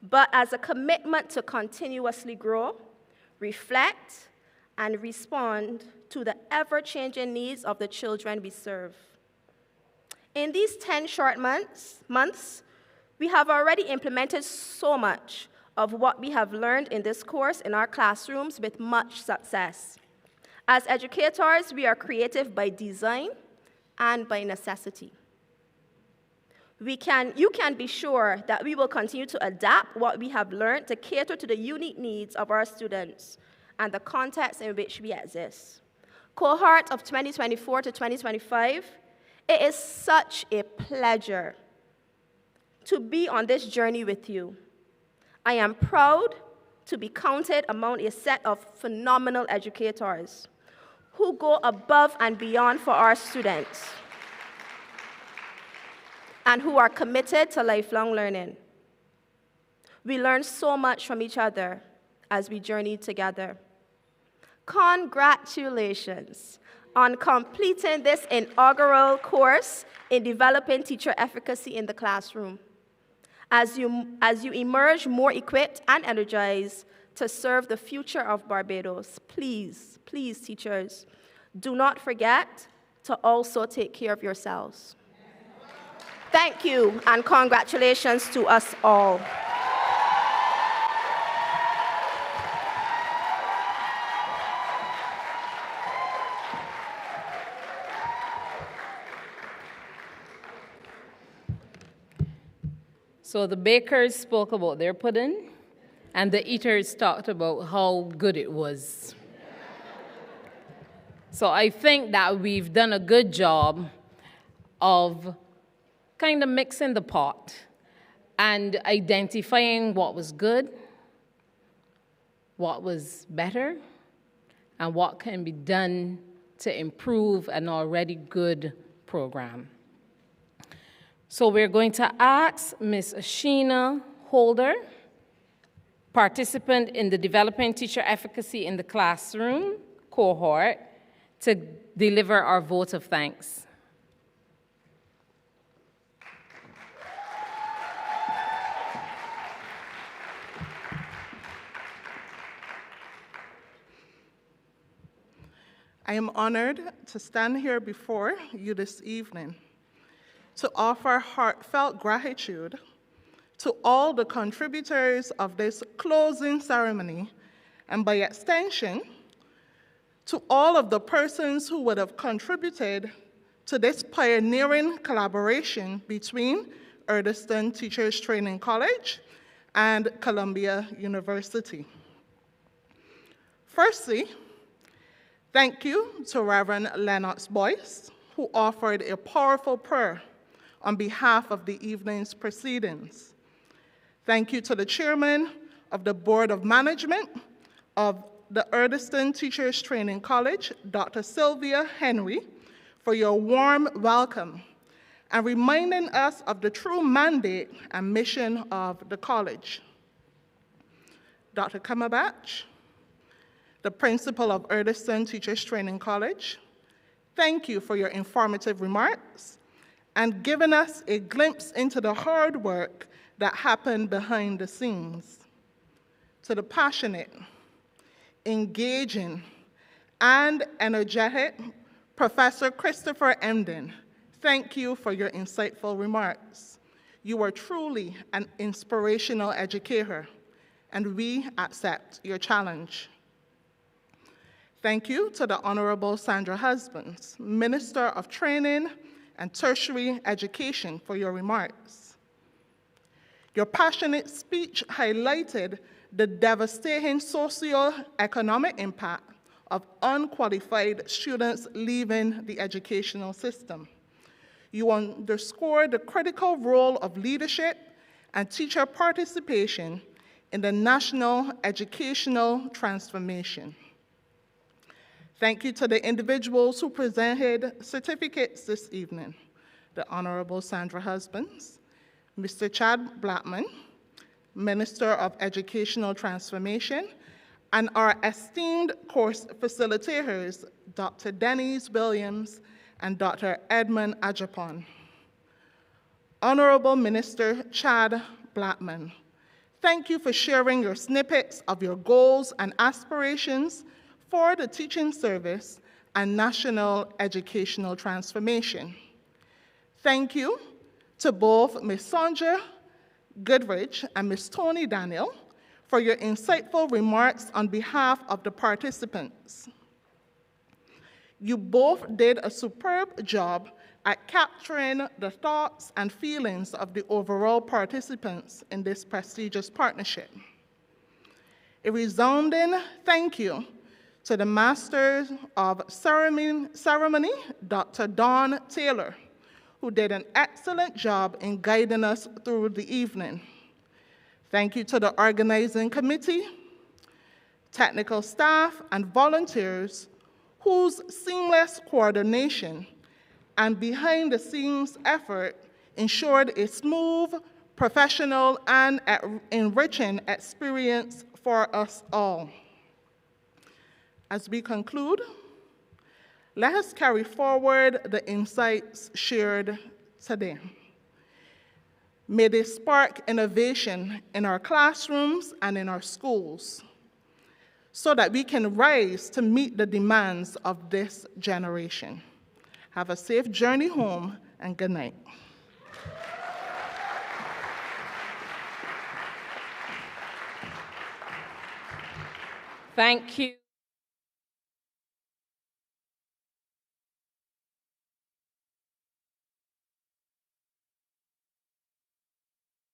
But as a commitment to continuously grow, reflect, and respond to the ever-changing needs of the children we serve. In these 10 short months, we have already implemented so much of what we have learned in this course in our classrooms with much success. As educators, we are creative by design and by necessity. You can be sure that we will continue to adapt what we have learned to cater to the unique needs of our students and the context in which we exist. Cohort of 2024 to 2025, it is such a pleasure to be on this journey with you. I am proud to be counted among a set of phenomenal educators who go above and beyond for our students and who are committed to lifelong learning. We learn so much from each other as we journey together. Congratulations on completing this inaugural course in developing teacher efficacy in the classroom. as you emerge more equipped and energized to serve the future of Barbados, please, please, teachers, do not forget to also take care of yourselves. Thank you, and congratulations to us all. So the bakers spoke about their pudding, and the eaters talked about how good it was. So I think that we've done a good job of kind of mixing the pot and identifying what was good, what was better, and what can be done to improve an already good program. So we're going to ask Ms. Sheena Holder, participant in the Developing Teacher Efficacy in the Classroom cohort, to deliver our vote of thanks. I am honored to stand here before you this evening to offer heartfelt gratitude to all the contributors of this closing ceremony, and by extension, to all of the persons who would have contributed to this pioneering collaboration between Erdiston Teachers Training College and Columbia University. Firstly, thank you to Reverend Lennox Boyce, who offered a powerful prayer on behalf of the evening's proceedings. Thank you to the chairman of the Board of Management of the Erdiston Teachers Training College, Dr. Sylvia Henry, for your warm welcome and reminding us of the true mandate and mission of the college. Dr. Kamabach, the principal of Erdiston Teachers Training College, thank you for your informative remarks and giving us a glimpse into the hard work that happened behind the scenes. To the passionate, engaging, and energetic Professor Christopher Emden, thank you for your insightful remarks. You are truly an inspirational educator, and we accept your challenge. Thank you to the Honorable Sandra Husbands, Minister of Training and Tertiary Education, for your remarks. Your passionate speech highlighted the devastating socio-economic impact of unqualified students leaving the educational system. You underscored the critical role of leadership and teacher participation in the national educational transformation. Thank you to the individuals who presented certificates this evening, the Honorable Sandra Husbands, Mr. Chad Blackman, Minister of Educational Transformation, and our esteemed course facilitators, Dr. Denise Williams and Dr. Edmund Ajapon. Honorable Minister Chad Blackman, thank you for sharing your snippets of your goals and aspirations for the teaching service and national educational transformation. Thank you to both Ms. Sonja Goodrich and Ms. Tony Daniel for your insightful remarks on behalf of the participants. You both did a superb job at capturing the thoughts and feelings of the overall participants in this prestigious partnership. A resounding thank you to the Master of Ceremony, Dr. Dawn Taylor, who did an excellent job in guiding us through the evening. Thank you to the organizing committee, technical staff, and volunteers whose seamless coordination and behind-the-scenes effort ensured a smooth, professional, and enriching experience for us all. As we conclude, let us carry forward the insights shared today. May they spark innovation in our classrooms and in our schools so that we can rise to meet the demands of this generation. Have a safe journey home, and good night. Thank you.